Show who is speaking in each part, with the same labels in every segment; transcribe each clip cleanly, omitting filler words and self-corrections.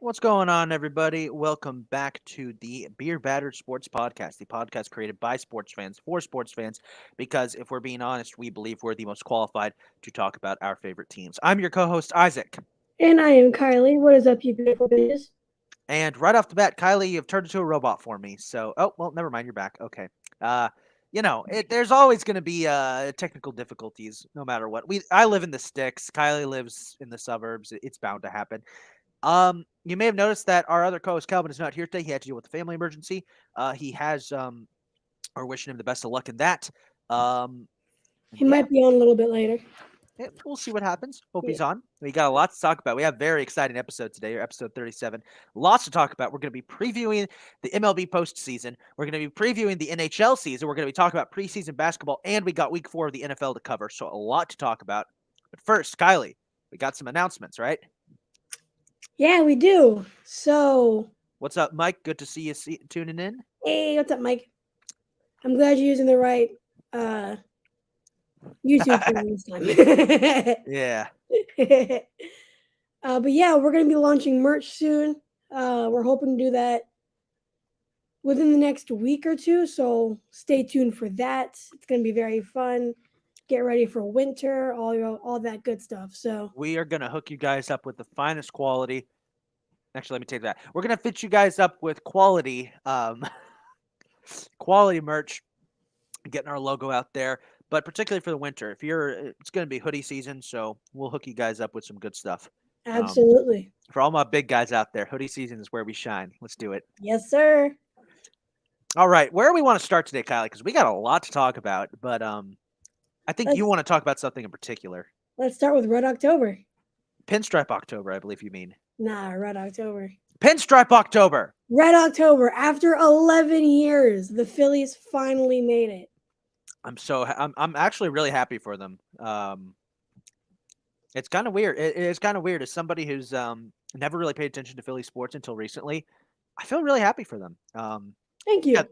Speaker 1: What's going on, everybody? Welcome back to the Beer Battered Sports Podcast, the podcast created by sports fans for sports fans, because if we're being honest, we believe we're the most qualified to talk about our favorite teams. I'm your co host, Isaac.
Speaker 2: And I am Kylie. What is up, you beautiful bitches?
Speaker 1: And right off the bat, Kylie, you've turned into a robot for me. So, oh, well, never mind. You're back. Okay. Uh, there's always going to be technical difficulties no matter what. I live in the sticks. Kylie lives in the suburbs. It's bound to happen. You may have noticed that our other co-host Calvin is not here today. He had to deal with a family emergency. He has we're wishing him the best of luck in that. Um, and
Speaker 2: He
Speaker 1: yeah,
Speaker 2: might be on a little bit later.
Speaker 1: we'll see what happens. Hope
Speaker 2: Yeah.
Speaker 1: he's on. We got a lot to talk about. We have a very exciting episode today, episode 37. Lots to talk about. We're going to be previewing the MLB postseason. We're going to be previewing the NHL season. We're going to be talking about preseason basketball, and we got week 4 of the NFL to cover. So a lot to talk about. But first, Kylie, we got some announcements, right?
Speaker 2: Yeah, we do. So,
Speaker 1: What's up, Mike? Good to see you tuning in.
Speaker 2: hey, what's up, Mike? I'm glad you're using the right uh, YouTube channel this time.
Speaker 1: Yeah.
Speaker 2: But yeah, we're going to be launching merch soon. We're hoping to do that within the next week or two. So, stay tuned for that. It's going to be very fun. Get ready for winter, all that good stuff. So,
Speaker 1: We are going to hook you guys up with the finest quality. Actually, let me take that. We're going to fit you guys up with quality quality merch, getting our logo out there, but particularly for the winter. It's going to be hoodie season, so we'll hook you guys up with some good stuff. Um,
Speaker 2: absolutely.
Speaker 1: for all my big guys out there, hoodie season is where we shine. Let's do it.
Speaker 2: Yes, sir.
Speaker 1: All right, where do we want to start today, Kylie? Because we got a lot to talk about, but I think you
Speaker 2: Let's
Speaker 1: want to talk about something in particular.
Speaker 2: let's start with Red October.
Speaker 1: Pinstripe October, I believe you mean.
Speaker 2: Nah, Red October.
Speaker 1: Pinstripe October.
Speaker 2: Red October. After 11 years, the Phillies finally made it.
Speaker 1: I'm actually really happy for them. It's kind of weird. It's kind of weird as somebody who's never really paid attention to Philly sports until recently. I feel really happy for them.
Speaker 2: Thank
Speaker 1: Yeah,
Speaker 2: you.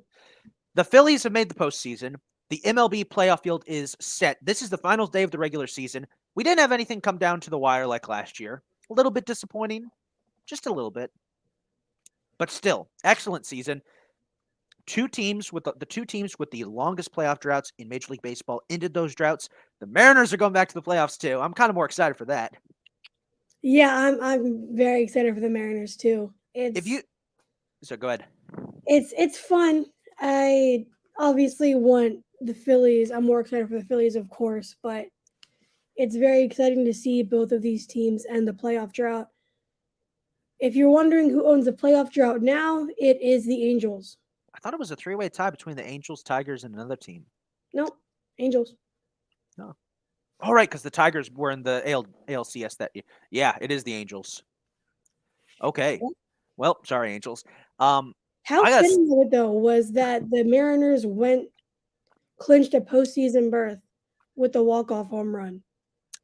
Speaker 1: the Phillies have made the postseason. The MLB playoff field is set. This is the final day of the regular season. We didn't have anything come down to the wire like last year. A little bit disappointing, just a little bit, but still excellent season. Two teams with the two teams with the longest playoff droughts in Major League Baseball ended those droughts. The Mariners are going back to the playoffs too. I'm kind of more excited for that.
Speaker 2: Yeah, I'm very excited for the Mariners too.
Speaker 1: If you so go ahead.
Speaker 2: It's fun. I obviously want the Phillies. I'm more excited for the Phillies, of course, but it's very exciting to see both of these teams end the playoff drought. If you're wondering who owns the playoff drought now, it is the Angels.
Speaker 1: I thought it was a three-way tie between the Angels, Tigers, and another team.
Speaker 2: Nope, Angels.
Speaker 1: No. All right, because the Tigers were in the ALCS that year. Yeah, it is the Angels. Okay. Well, sorry, Angels. Um,
Speaker 2: How
Speaker 1: I got
Speaker 2: fitting of it though was that the Mariners clinched a postseason berth with the walk-off home run.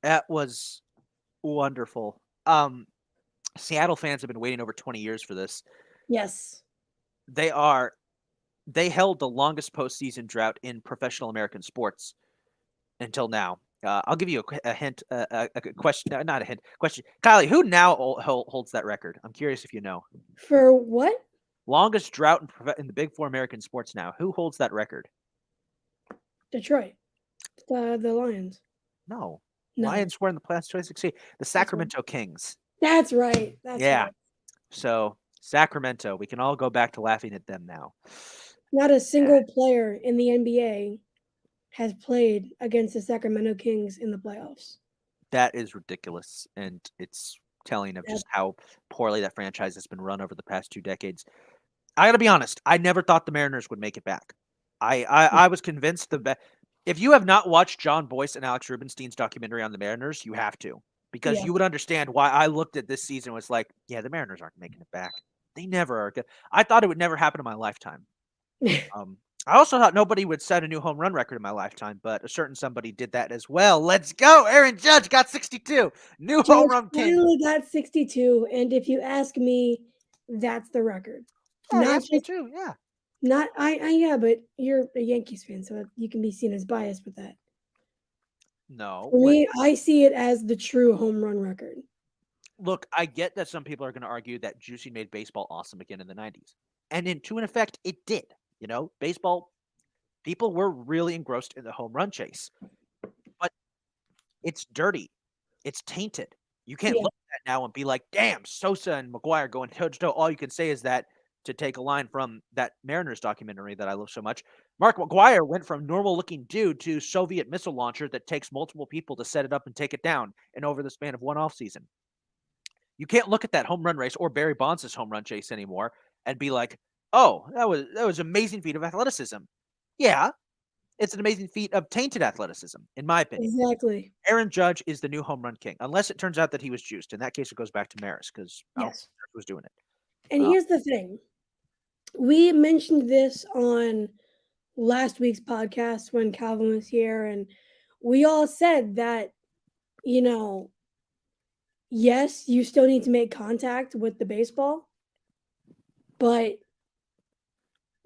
Speaker 1: that was wonderful. Seattle fans have been waiting over 20 years for this.
Speaker 2: Yes.
Speaker 1: They are they held the longest postseason drought in professional American sports until now. I'll give you a hint, a question, not a hint, question. Kylie, who now holds that record? I'm curious if you know.
Speaker 2: For what?
Speaker 1: Longest drought in the Big Four American sports now. Who holds that record?
Speaker 2: Detroit. The Lions.
Speaker 1: No.
Speaker 2: No.
Speaker 1: Lions were in the playoffs 2016. The
Speaker 2: That's right.
Speaker 1: Sacramento Kings.
Speaker 2: That's right. That's
Speaker 1: Yeah.
Speaker 2: right.
Speaker 1: So Sacramento, we can all go back to laughing at them now.
Speaker 2: Not a
Speaker 1: Yeah.
Speaker 2: single player in the NBA has played against the Sacramento Kings in the playoffs.
Speaker 1: That is ridiculous, and it's telling of
Speaker 2: Yep.
Speaker 1: just how poorly that franchise has been run over the past 2 decades. I got to be honest. I never thought the Mariners would make it back. I was convinced if you have not watched John Boyce and Alex Rubinstein's documentary on the Mariners, you have to, because
Speaker 2: Yeah.
Speaker 1: you would understand why I looked at this season and was like, yeah, the Mariners aren't making it back. They never are good. I thought it would never happen in my lifetime. Um, I also thought nobody would set a new home run record in my lifetime, but a certain somebody did that as well. Let's go. Aaron Judge got 62. New home
Speaker 2: Judge
Speaker 1: run king.
Speaker 2: finally got 62, and if you ask me, that's the record.
Speaker 1: Yeah,
Speaker 2: Not
Speaker 1: yes, me
Speaker 2: just
Speaker 1: too. Yeah.
Speaker 2: not I yeah, but you're a Yankees fan, so you can be seen as biased with that.
Speaker 1: No.
Speaker 2: For
Speaker 1: What?
Speaker 2: me, I see it as the true home run record.
Speaker 1: Look, I get that some people are going to argue that juicing made baseball awesome again in the 90s. And to an effect, it did. Baseball, people were really engrossed in the home run chase. But it's dirty. It's tainted. You can't
Speaker 2: Yeah,
Speaker 1: look at that now and be like, damn, Sosa and McGuire going toe to toe. All you can say is that, to take a line from that Mariners documentary that I love so much, Mark McGuire went from normal looking dude to Soviet missile launcher that takes multiple people to set it up and take it down, and over the span of one offseason. You can't look at that home run race or Barry Bonds' home run chase anymore and be like, "Oh, that was an amazing feat of athleticism." Yeah, it's an amazing feat of tainted athleticism, in my opinion.
Speaker 2: exactly.
Speaker 1: Aaron Judge is the new home run king, unless it turns out that he was juiced. In that case, it goes back to Maris because I don't
Speaker 2: Yes.
Speaker 1: think Maris was doing it.
Speaker 2: And
Speaker 1: Uh,
Speaker 2: here's the thing. We mentioned this on last week's podcast when Calvin was here, and we all said that, you know, yes, you still need to make contact with the baseball, but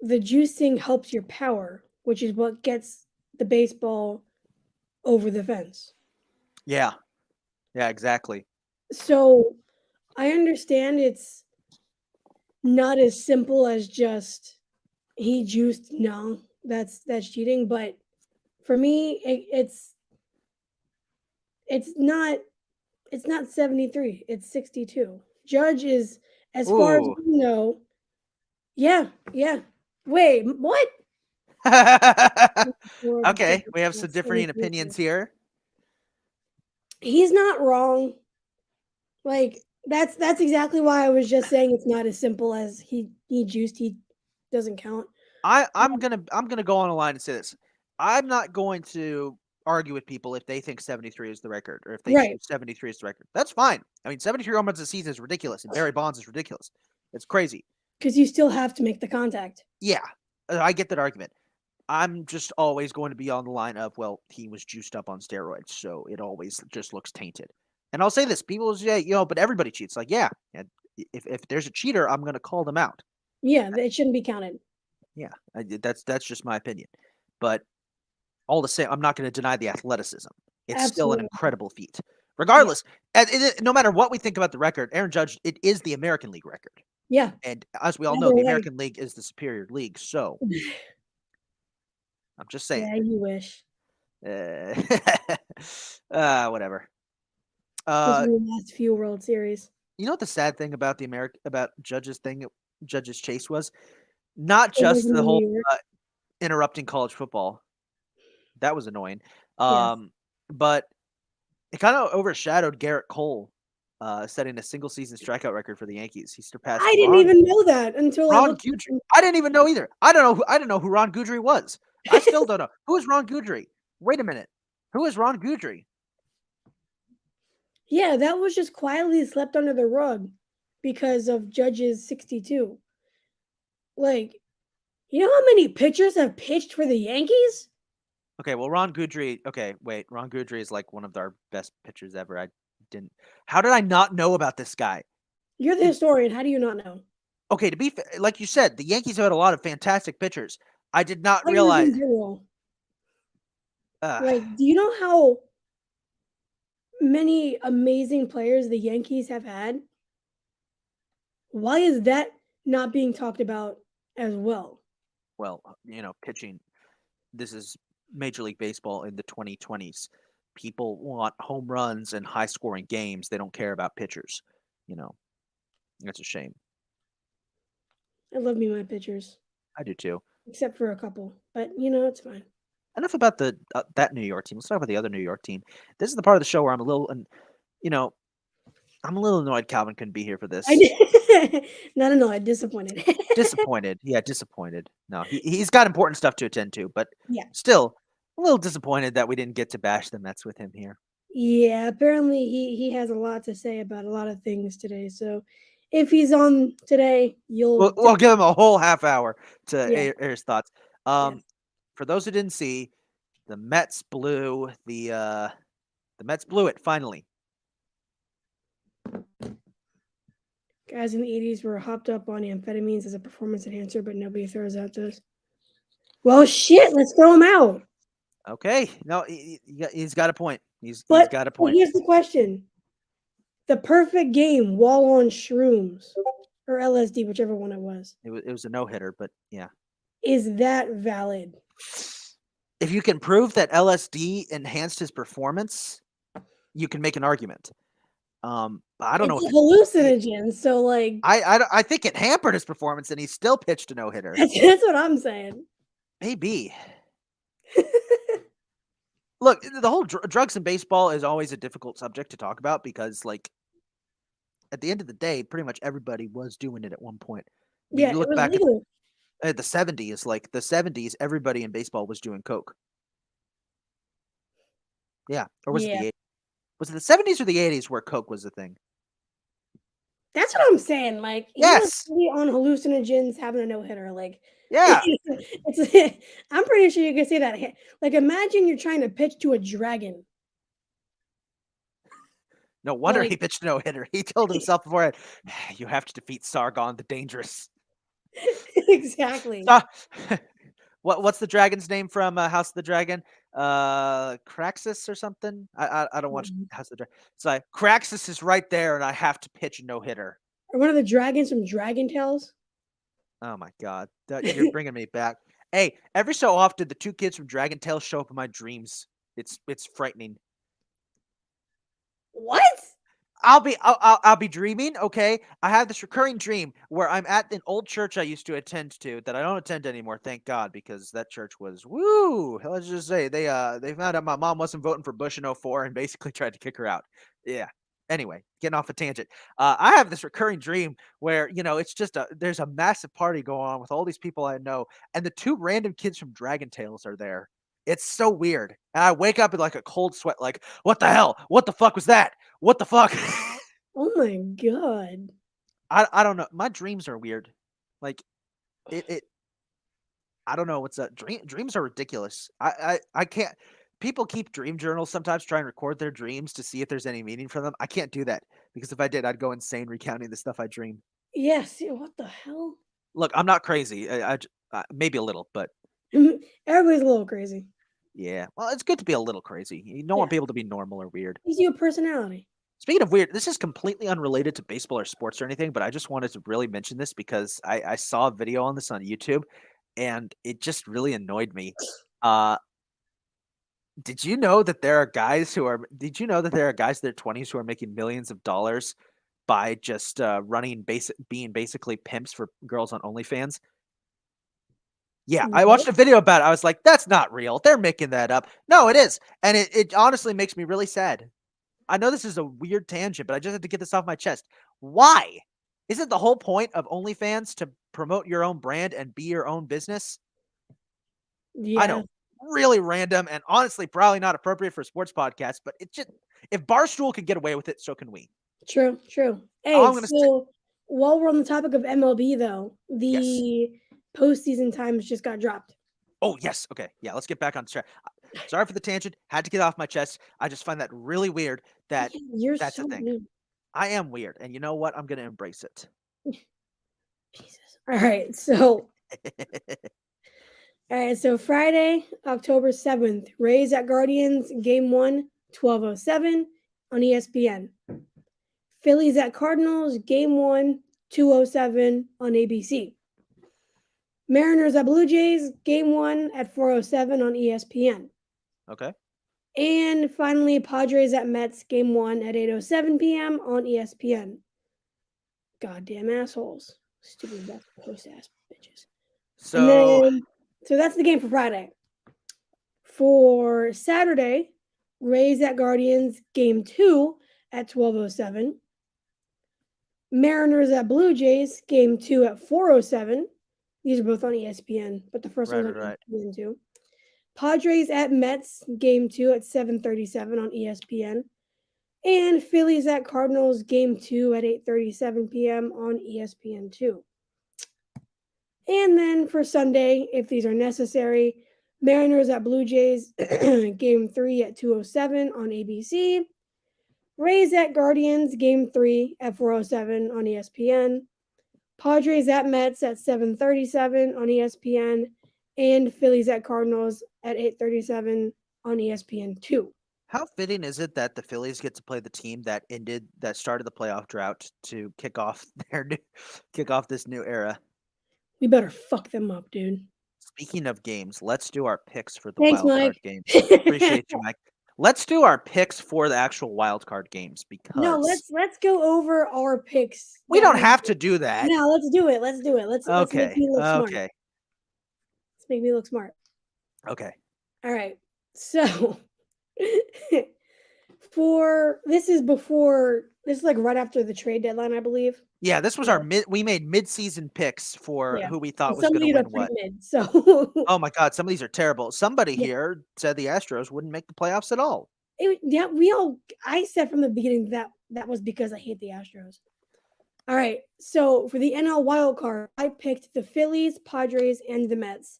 Speaker 2: the juicing helps your power, which is what gets the baseball over the fence.
Speaker 1: yeah, yeah, exactly.
Speaker 2: So I understand it's not as simple as just he juiced. No, that's cheating. But for me, it's not 73. It's 62. Judge is, as far as
Speaker 1: Ooh.
Speaker 2: we know. Yeah, yeah. Wait, what?
Speaker 1: Okay, we have some differing
Speaker 2: 73.
Speaker 1: opinions here.
Speaker 2: He's not wrong. Like that's exactly why I was just saying it's not as simple as he juiced. He doesn't count.
Speaker 1: I'm gonna go on a line and say this. I'm not going to argue with people if they think 73 is the record or if they
Speaker 2: Right,
Speaker 1: choose 73 is the record. That's fine. I mean, 73 home runs a season is ridiculous, and Barry Bonds is ridiculous. It's crazy.
Speaker 2: because you still have to make the contact.
Speaker 1: Yeah, I get that argument. I'm just always going to be on the line of, well, he was juiced up on steroids, so it always just looks tainted. And I'll say this: people will say, but everybody cheats. Like, yeah, and if there's a cheater, I'm going to call them out.
Speaker 2: Yeah, it shouldn't be counted.
Speaker 1: Yeah, that's just my opinion. But all the same, I'm not going to deny the athleticism. It's still an
Speaker 2: Absolutely.
Speaker 1: incredible feat.
Speaker 2: Yeah,
Speaker 1: Regardless, no matter what we think about the record, Aaron Judge, it is the American League record.
Speaker 2: yeah.
Speaker 1: And as we all know,
Speaker 2: Either
Speaker 1: the
Speaker 2: way.
Speaker 1: American League is the superior league. So I'm just saying.
Speaker 2: Yeah, you wish.
Speaker 1: Uh, whatever.
Speaker 2: Those
Speaker 1: Uh,
Speaker 2: were the last few World Series.
Speaker 1: you know what the sad thing about about Judge's thing, Judge's chase was? Not
Speaker 2: It
Speaker 1: just
Speaker 2: wasn't
Speaker 1: the
Speaker 2: in
Speaker 1: whole
Speaker 2: New York.
Speaker 1: interrupting college football. That was annoying.
Speaker 2: Yes.
Speaker 1: But it kind of overshadowed Garrett Cole, setting a single season strikeout record for the Yankees. He surpassed
Speaker 2: I didn't even know that until I
Speaker 1: Ron
Speaker 2: looked
Speaker 1: Guidry.
Speaker 2: up.
Speaker 1: I didn't even know either. I didn't know who Ron Guidry was. I still don't know. Who is Ron Guidry? Wait a minute. Who is Ron Guidry?
Speaker 2: Yeah, that was just quietly swept under the rug because of Judge's 62. Like, you know how many pitchers have pitched for the Yankees?
Speaker 1: Okay, well, Ron Guidry. Okay, wait. Ron Guidry is like one of our best pitchers ever. I didn't. How did I not know about this guy?
Speaker 2: You're the
Speaker 1: It,
Speaker 2: historian. How do you not know?
Speaker 1: okay, to be like you said, the Yankees have had a lot of fantastic pitchers. I did not
Speaker 2: Players
Speaker 1: realize.
Speaker 2: in general.
Speaker 1: Uh,
Speaker 2: Like, do you know how many amazing players the Yankees have had? Why is that not being talked about as well?
Speaker 1: well, pitching. This is Major League Baseball in the 2020s. People want home runs and high scoring games. They don't care about pitchers. You know, that's a shame.
Speaker 2: I love me my pitchers,
Speaker 1: I do too.
Speaker 2: except for a couple, but it's fine.
Speaker 1: Enough about the that New York team. Let's talk about the other New York team. This is the part of the show where I'm a little, and you know, I'm a little annoyed Calvin couldn't be here for
Speaker 2: I
Speaker 1: this.
Speaker 2: did not annoyed, disappointed.
Speaker 1: Disappointed. Yeah, disappointed. No, he's got important stuff to attend to, but
Speaker 2: Yeah.
Speaker 1: still a little disappointed that we didn't get to bash the Mets with him here.
Speaker 2: Yeah, apparently he has a lot to say about a lot of things today. So if he's on today, you'll
Speaker 1: We'll give him a whole half hour to
Speaker 2: yeah,
Speaker 1: air his thoughts.
Speaker 2: yes.
Speaker 1: For those who didn't see, the Mets blew the Mets blew it finally.
Speaker 2: Guys in the 80s were hopped up on amphetamines as a performance enhancer, but nobody throws out those. Well, shit, let's throw him out.
Speaker 1: Okay, no, he's got a point. He's
Speaker 2: But
Speaker 1: got a
Speaker 2: but
Speaker 1: point.
Speaker 2: here's the question. The perfect game, wall on shrooms or LSD, whichever one it was.
Speaker 1: It was a no-hitter, but yeah.
Speaker 2: Is that valid?
Speaker 1: If you can prove that LSD enhanced his performance, you can make an argument. But I don't know
Speaker 2: It's
Speaker 1: if
Speaker 2: a
Speaker 1: it.
Speaker 2: hallucinogen, so like
Speaker 1: I think it hampered his performance, and he still pitched a no-hitter.
Speaker 2: that's what I'm saying.
Speaker 1: Maybe. Look, the whole drugs in baseball is always a difficult subject to talk about because, like, at the end of the day, pretty much everybody was doing it at one point. I mean,
Speaker 2: Yeah,
Speaker 1: you
Speaker 2: it
Speaker 1: look
Speaker 2: was
Speaker 1: back
Speaker 2: legal.
Speaker 1: at the 70s, like the 70s, everybody in baseball was doing coke. Yeah, or was it
Speaker 2: Yeah.
Speaker 1: the 80s? Was it the 70s or the 80s where coke was a thing?
Speaker 2: That's what I'm saying. Like he was
Speaker 1: Yes.
Speaker 2: really on hallucinogens having a no hitter. Like
Speaker 1: Yeah.
Speaker 2: it's I'm pretty sure you can say that. Like imagine you're trying to pitch to a dragon.
Speaker 1: No wonder he
Speaker 2: Like
Speaker 1: pitched a no-hitter. He told himself beforehand, "You have to defeat Sargon the Dangerous."
Speaker 2: exactly.
Speaker 1: Ah, what's the dragon's name from House of the Dragon? Craxus or something? I don't watch
Speaker 2: Mhm.
Speaker 1: House of the Dragon. It's like Craxus is right there, and I have to pitch a no-hitter.
Speaker 2: Or one of the dragons from Dragon Tales.
Speaker 1: Oh my god, you're bringing me back. Hey, every so often, the two kids from Dragon Tales show up in my dreams. It's frightening.
Speaker 2: What?
Speaker 1: I'll be dreaming. Okay, I have this recurring dream where I'm at an old church I used to attend to that I don't attend anymore. Thank God, because that church was woo. Let's just say they found out my mom wasn't voting for Bush in '04 and basically tried to kick her out. Yeah. Anyway, getting off a tangent. I have this recurring dream where it's just there's a massive party going on with all these people I know, and the two random kids from Dragon Tales are there. It's so weird, and I wake up in like a cold sweat, like, what the hell? What the fuck was that? What the fuck?
Speaker 2: Oh my god.
Speaker 1: I don't know. My dreams are weird. Like it I don't know what's up. Dreams are ridiculous. I can't. People keep dream journals sometimes, try and record their dreams to see if there's any meaning for them. I can't do that because if I did, I'd go insane recounting the stuff I dream.
Speaker 2: Yes. What the hell?
Speaker 1: Look, I'm not crazy. Maybe a little, but
Speaker 2: Everybody's a little crazy.
Speaker 1: yeah. Well, it's good to be a little crazy. You don't want
Speaker 2: Yeah.
Speaker 1: people to be normal or weird.
Speaker 2: Gives you a personality.
Speaker 1: Speaking of weird, this is completely unrelated to baseball or sports or anything, but I just wanted to really mention this because I saw a video on this on YouTube and it just really annoyed me. Uh, did you know that there are guys in their 20s who are making millions of dollars by just being basically pimps for girls on OnlyFans? Yeah, I
Speaker 2: What?
Speaker 1: watched a video about it. I was like, that's not real. They're making that up. No, it is. And it honestly makes me really sad. I know this is a weird tangent, but I just had to get this off my chest. Why? Isn't the whole point of OnlyFans to promote your own brand and be your own business? I
Speaker 2: Yeah.
Speaker 1: know, really random and honestly probably not appropriate for a sports podcast, but it just if Barstool could get away with it, so can we.
Speaker 2: True. True.
Speaker 1: All
Speaker 2: Hey,
Speaker 1: I'm gonna say,
Speaker 2: so while we're on the topic of MLB, though,
Speaker 1: yes.
Speaker 2: the postseason times just got dropped.
Speaker 1: Oh yes, okay, yeah. Let's get back on track. Sorry for the tangent. Had to get off my chest. I just find that really weird that
Speaker 2: Yeah, you're
Speaker 1: that's a
Speaker 2: so
Speaker 1: thing.
Speaker 2: mean.
Speaker 1: I am weird, and you know what? I'm gonna embrace it.
Speaker 2: Jesus. All right, so Friday, October 7th, Rays at Guardians, game one, 12:07 on ESPN. Phillies at Cardinals, game one, 2:07 on ABC. Mariners at Blue Jays, game one at 4:07 on ESPN.
Speaker 1: Okay.
Speaker 2: And finally, Padres at Mets, game one at 8:07 p.m. on ESPN. Goddamn assholes. Stupid West Coast ass bitches. And
Speaker 1: So
Speaker 2: then, so that's the game for Friday. For Saturday, Rays at Guardians, game two at 12:07. Mariners at Blue Jays, game two at 4:07. These are both on ESPN, but the first one's on
Speaker 1: right.
Speaker 2: ESPN too. Padres at Mets, game two at 7:37 on ESPN. And Phillies at Cardinals, game two at 8:37 p.m. on ESPN2. And then for Sunday, if these are necessary, Mariners at Blue Jays, game three at 2:07 on ABC. Rays at Guardians, game three at 4:07 on ESPN. Padres at Mets at 7:37 on ESPN. And Phillies at Cardinals at 8:37 on ESPN2.
Speaker 1: How fitting is it that the Phillies get to play the team that started the playoff drought to kick off kick off this new era?
Speaker 2: We better fuck them up, dude.
Speaker 1: Speaking of games, let's do our picks for the
Speaker 2: Thanks,
Speaker 1: wild
Speaker 2: Mike.
Speaker 1: card games. Appreciate you, Mike. Let's do our picks for the actual wild card games
Speaker 2: No,
Speaker 1: because
Speaker 2: let's go over our picks
Speaker 1: we
Speaker 2: that
Speaker 1: don't
Speaker 2: we
Speaker 1: have to do that.
Speaker 2: no, let's do it. Let's do it. Let's make
Speaker 1: Okay.
Speaker 2: me look smart.
Speaker 1: Okay.
Speaker 2: Let's make me look smart.
Speaker 1: Okay.
Speaker 2: All right. So for this is like right after the trade deadline, I believe.
Speaker 1: Yeah, this was
Speaker 2: Yeah.
Speaker 1: our we made mid-season picks for
Speaker 2: Yeah.
Speaker 1: who we thought
Speaker 2: And
Speaker 1: was
Speaker 2: some of
Speaker 1: going to
Speaker 2: these are
Speaker 1: win
Speaker 2: pretty
Speaker 1: what.
Speaker 2: mid. So
Speaker 1: Oh my god, some of these are terrible. Somebody
Speaker 2: yeah.
Speaker 1: here said the Astros wouldn't make the playoffs at all.
Speaker 2: Yeah, I said from the beginning that was because I hate the Astros. All right. So for the NL wild card, I picked the Phillies, Padres, and the Mets.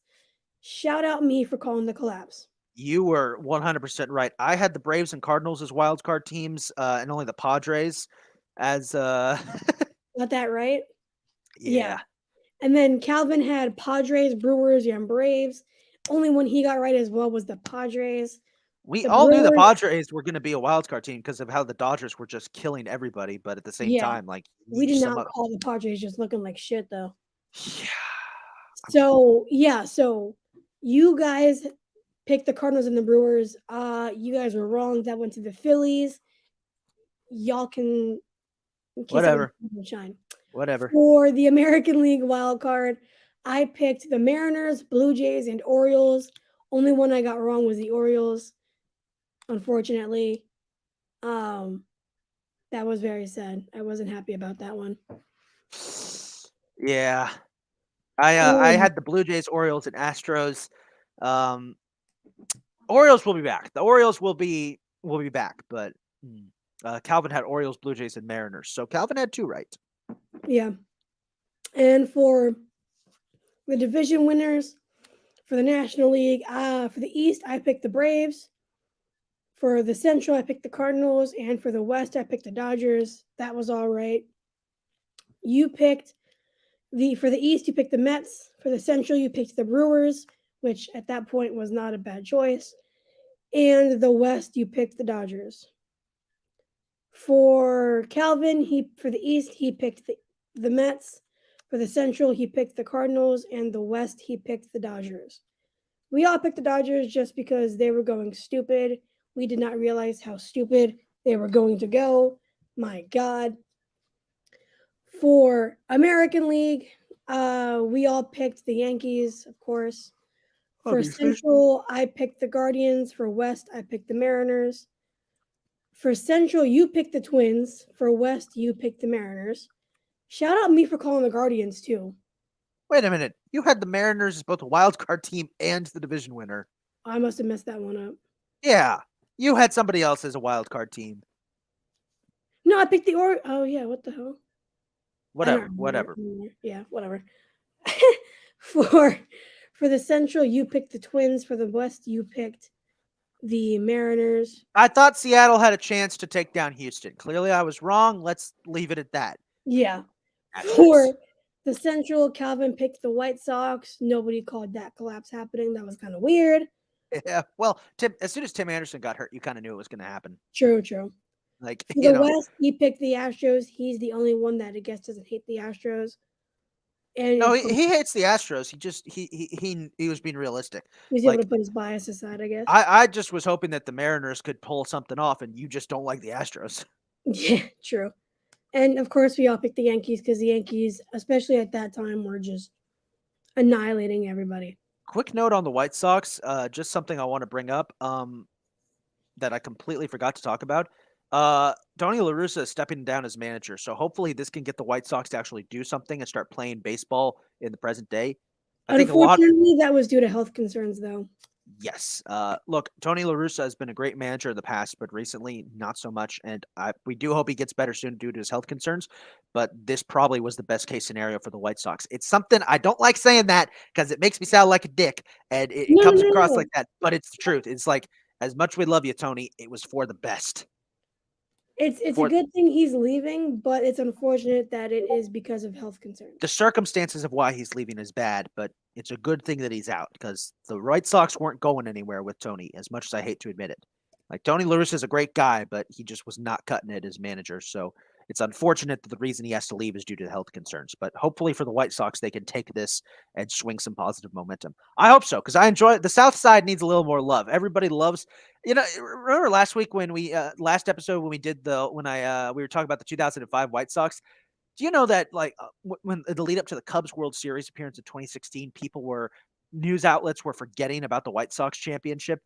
Speaker 2: Shout out me for calling the collapse.
Speaker 1: You were 100% right. I had the Braves and Cardinals as wild card teams, and only the Padres as
Speaker 2: Got that right? Yeah.
Speaker 1: yeah.
Speaker 2: And then Calvin had Padres, Brewers, and Braves. Only one he got right as well was the Padres.
Speaker 1: We
Speaker 2: The
Speaker 1: all knew the
Speaker 2: Brewers,
Speaker 1: Padres were going to be a wild card team because of how the Dodgers were just killing everybody, but at the same
Speaker 2: yeah.
Speaker 1: time, like you
Speaker 2: We
Speaker 1: need
Speaker 2: did
Speaker 1: some
Speaker 2: not call the Padres just looking like shit though.
Speaker 1: yeah.
Speaker 2: So yeah, so you guys picked the Cardinals and the Brewers. You guys were wrong. That went to the Phillies. Y'all can kiss it
Speaker 1: Whatever.
Speaker 2: and shine.
Speaker 1: Whatever.
Speaker 2: For the American League wild card, I picked the Mariners, Blue Jays, and Orioles. Only one I got wrong was the Orioles, unfortunately. Um, that was very sad. I wasn't happy about that one.
Speaker 1: Yeah. I
Speaker 2: Um,
Speaker 1: had the Blue Jays, Orioles, and Astros. Um, Orioles will be back. The Orioles will be back, but Calvin had Orioles, Blue Jays, and Mariners. So Calvin had two right.
Speaker 2: yeah. And for the division winners for the National League, for the East, I picked the Braves. For the Central, I picked the Cardinals, and for the West, I picked the Dodgers. That was all right. You picked for the East, you picked the Mets. For the Central, you picked the Brewers, which at that point was not a bad choice. And the West, you picked the Dodgers. For Calvin, for the East, he picked the Mets. For the Central, he picked the Cardinals, and the West, he picked the Dodgers. We all picked the Dodgers just because they were going stupid. We did not realize how stupid they were going to go. My God. For American League, we all picked the Yankees, of course. For
Speaker 1: Obviously.
Speaker 2: Central, I picked the Guardians. For West, I picked the Mariners. For Central, you picked the Twins. For West, you picked the Mariners. Shout out me for calling the Guardians, too.
Speaker 1: Wait a minute. You had the Mariners as both a wild card team and the division winner.
Speaker 2: I must have messed that one up.
Speaker 1: Yeah. You had somebody else as a wild card team.
Speaker 2: No, I picked the Oh, yeah, what the hell?
Speaker 1: Whatever. Whatever.
Speaker 2: Yeah, whatever. for for the Central, you picked the Twins. For the West, you picked the Mariners.
Speaker 1: I thought Seattle had a chance to take down Houston. Clearly, I was wrong. Let's leave it at that.
Speaker 2: Yeah.
Speaker 1: Astros.
Speaker 2: For the Central, Calvin picked the White Sox. Nobody called that collapse happening. That was kind of weird.
Speaker 1: Yeah. Well, Tim. As soon as Tim Anderson got hurt, you kind of knew it was going to happen.
Speaker 2: True, true.
Speaker 1: Like
Speaker 2: For
Speaker 1: you
Speaker 2: the
Speaker 1: know.
Speaker 2: West, he picked the Astros. He's the only one that I guess doesn't hate the Astros. And
Speaker 1: No,
Speaker 2: of
Speaker 1: he,
Speaker 2: course,
Speaker 1: he hates the Astros. He just he was being realistic.
Speaker 2: he was able
Speaker 1: Like
Speaker 2: to put his bias aside, I guess.
Speaker 1: I just was hoping that the Mariners could pull something off, and you just don't like the Astros.
Speaker 2: Yeah, true. And of course, we all picked the Yankees because the Yankees, especially at that time, were just annihilating everybody.
Speaker 1: Quick note on the White Sox, just something I want to bring up. That I completely forgot to talk about. Tony La Russa is stepping down as manager, so hopefully this can get the White Sox to actually do something and start playing baseball in the present day. I think a lot.
Speaker 2: Unfortunately, that was due to health concerns, though.
Speaker 1: Yes. Look, Tony La Russa has been a great manager in the past, but recently not so much. And we do hope he gets better soon due to his health concerns. But this probably was the best case scenario for the White Sox. It's something I don't like saying that because it makes me sound like a dick, and it
Speaker 2: No, no,
Speaker 1: comes
Speaker 2: no,
Speaker 1: across
Speaker 2: no.
Speaker 1: like that. But it's the truth. It's like as much we love you, Tony, it was for the best.
Speaker 2: It's a
Speaker 1: For
Speaker 2: good thing he's leaving, but it's unfortunate that it is because of health concerns.
Speaker 1: the circumstances of why he's leaving is bad, but it's a good thing that he's out because the White Sox weren't going anywhere with Tony, as much as I hate to admit it. Like Tony La Russa is a great guy, but he just was not cutting it as manager. So it's unfortunate that the reason he has to leave is due to health concerns. But hopefully for the White Sox, they can take this and swing some positive momentum. I hope so because I enjoy it. The South Side needs a little more love. Everybody loves, Remember last week when we last episode when we did we were talking about the 2005 White Sox. Do you know that when the lead up to the Cubs World Series appearance in 2016, news outlets were forgetting about the White Sox championship?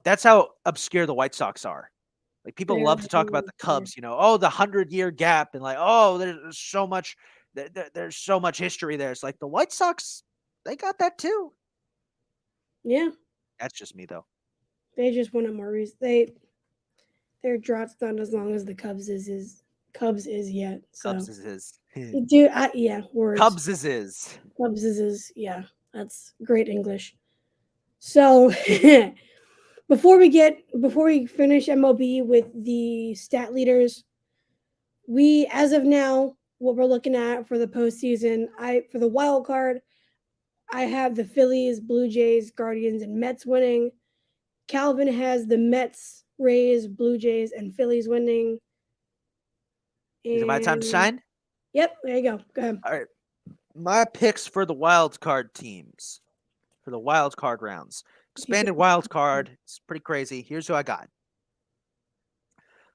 Speaker 1: That's how obscure the White Sox are. Like people
Speaker 2: They're
Speaker 1: love to talk about
Speaker 2: really
Speaker 1: the
Speaker 2: good.
Speaker 1: Cubs, oh, the 100-year gap, and like, oh, there's so much history there. It's like the White Sox, they got that too.
Speaker 2: Yeah,
Speaker 1: That's just me though.
Speaker 2: they just want more reason. Their drought's not as long as the Cubs is yet. So
Speaker 1: Cubs is his.
Speaker 2: yeah, words.
Speaker 1: Cubs is his.
Speaker 2: Cubs is yeah. That's great English. So before we finish MLB with the stat leaders, we as of now what we're looking at for the postseason, for the wild card, I have the Phillies, Blue Jays, Guardians, and Mets winning. Calvin has the Mets, Rays, Blue Jays, and Phillies winning.
Speaker 1: Is it my time to
Speaker 2: And
Speaker 1: shine?
Speaker 2: yep, there you go. Go ahead.
Speaker 1: All right. My picks for the wild card teams, for the wild card rounds.
Speaker 2: You
Speaker 1: Expanded
Speaker 2: pick-
Speaker 1: wild card. It's pretty crazy. Here's who I got.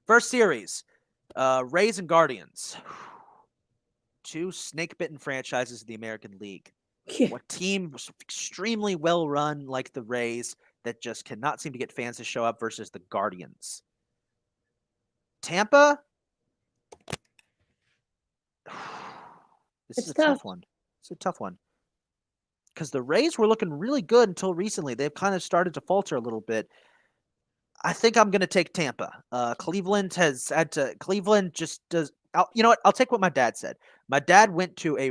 Speaker 1: First series, Rays and Guardians. Two snake-bitten franchises of the American League.
Speaker 2: Yeah.
Speaker 1: What team was extremely well run like the Rays that just cannot seem to get fans to show up versus the Guardians? Tampa? This
Speaker 2: It's
Speaker 1: is a
Speaker 2: tough.
Speaker 1: tough one. It's a tough one. Because the Rays were looking really good until recently. They've kind of started to falter a little bit. I think I'm going to take Tampa. Cleveland just does. You know what? I'll take what my dad said. My dad went to a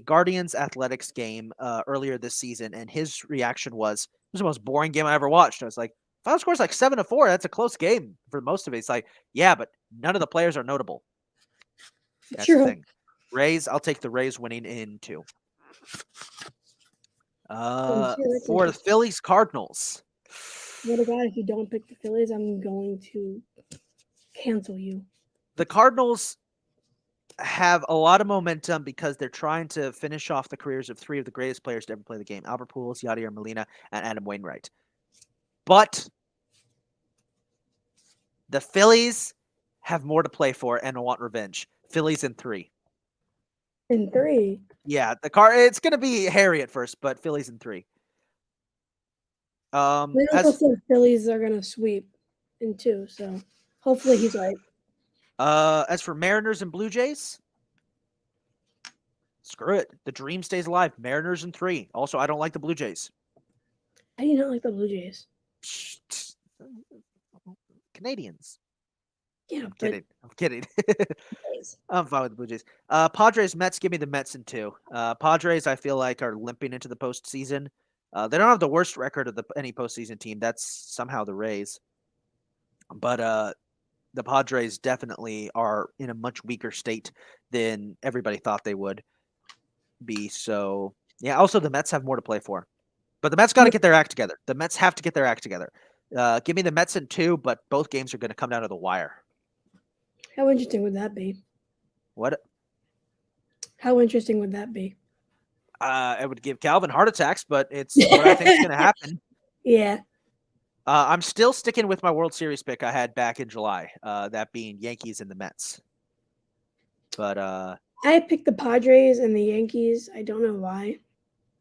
Speaker 1: Guardians Athletics game earlier this season, and his reaction was, "It was the most boring game I ever watched." I was like, "Final score's like 7-4. That's a close game for most of it." It's like, yeah, but none of the players are notable. That's the
Speaker 2: True.
Speaker 1: thing. Rays. I'll take the Rays winning in 2.
Speaker 2: That's
Speaker 1: For the
Speaker 2: interesting.
Speaker 1: Phillies Cardinals.
Speaker 2: Swear to God, if you don't pick the Phillies, I'm going to cancel you.
Speaker 1: The Cardinals have a lot of momentum because they're trying to finish off the careers of 3 of the greatest players to ever play the game: Albert Pujols, Yadier Molina, and Adam Wainwright. But the Phillies have more to play for and want revenge. Phillies in 3.
Speaker 2: In 3.
Speaker 1: Yeah, it's going to be hairy at first, but Phillies in 3.
Speaker 2: My uncle
Speaker 1: As
Speaker 2: said Phillies are going to sweep in 2, so hopefully he's right.
Speaker 1: as for Mariners and Blue Jays, screw it. The dream stays alive. Mariners in 3. Also, I don't like the Blue Jays.
Speaker 2: I do not like the Blue Jays.
Speaker 1: Canadians.
Speaker 2: Yeah,
Speaker 1: I'm
Speaker 2: but
Speaker 1: kidding. I'm kidding.
Speaker 2: Jays.
Speaker 1: I'm fine with the Blue Jays. Padres, Mets. Give me the Mets in 2. Padres, I feel like, are limping into the postseason. They don't have the worst record of any postseason team. That's somehow the Rays. But the Padres definitely are in a much weaker state than everybody thought they would be. So, yeah, also the Mets have more to play for. But the Mets got to get their act together. The Mets have to get their act together. Give me the Mets in 2, but both games are going to come down to the wire.
Speaker 2: How interesting would that be?
Speaker 1: What?
Speaker 2: How interesting would that be?
Speaker 1: I would give Calvin heart attacks, but it's what I think is going to happen.
Speaker 2: Yeah.
Speaker 1: I'm still sticking with my World Series pick I had back in July, that being Yankees and the Mets. But
Speaker 2: I picked the Padres and the Yankees. I don't know why.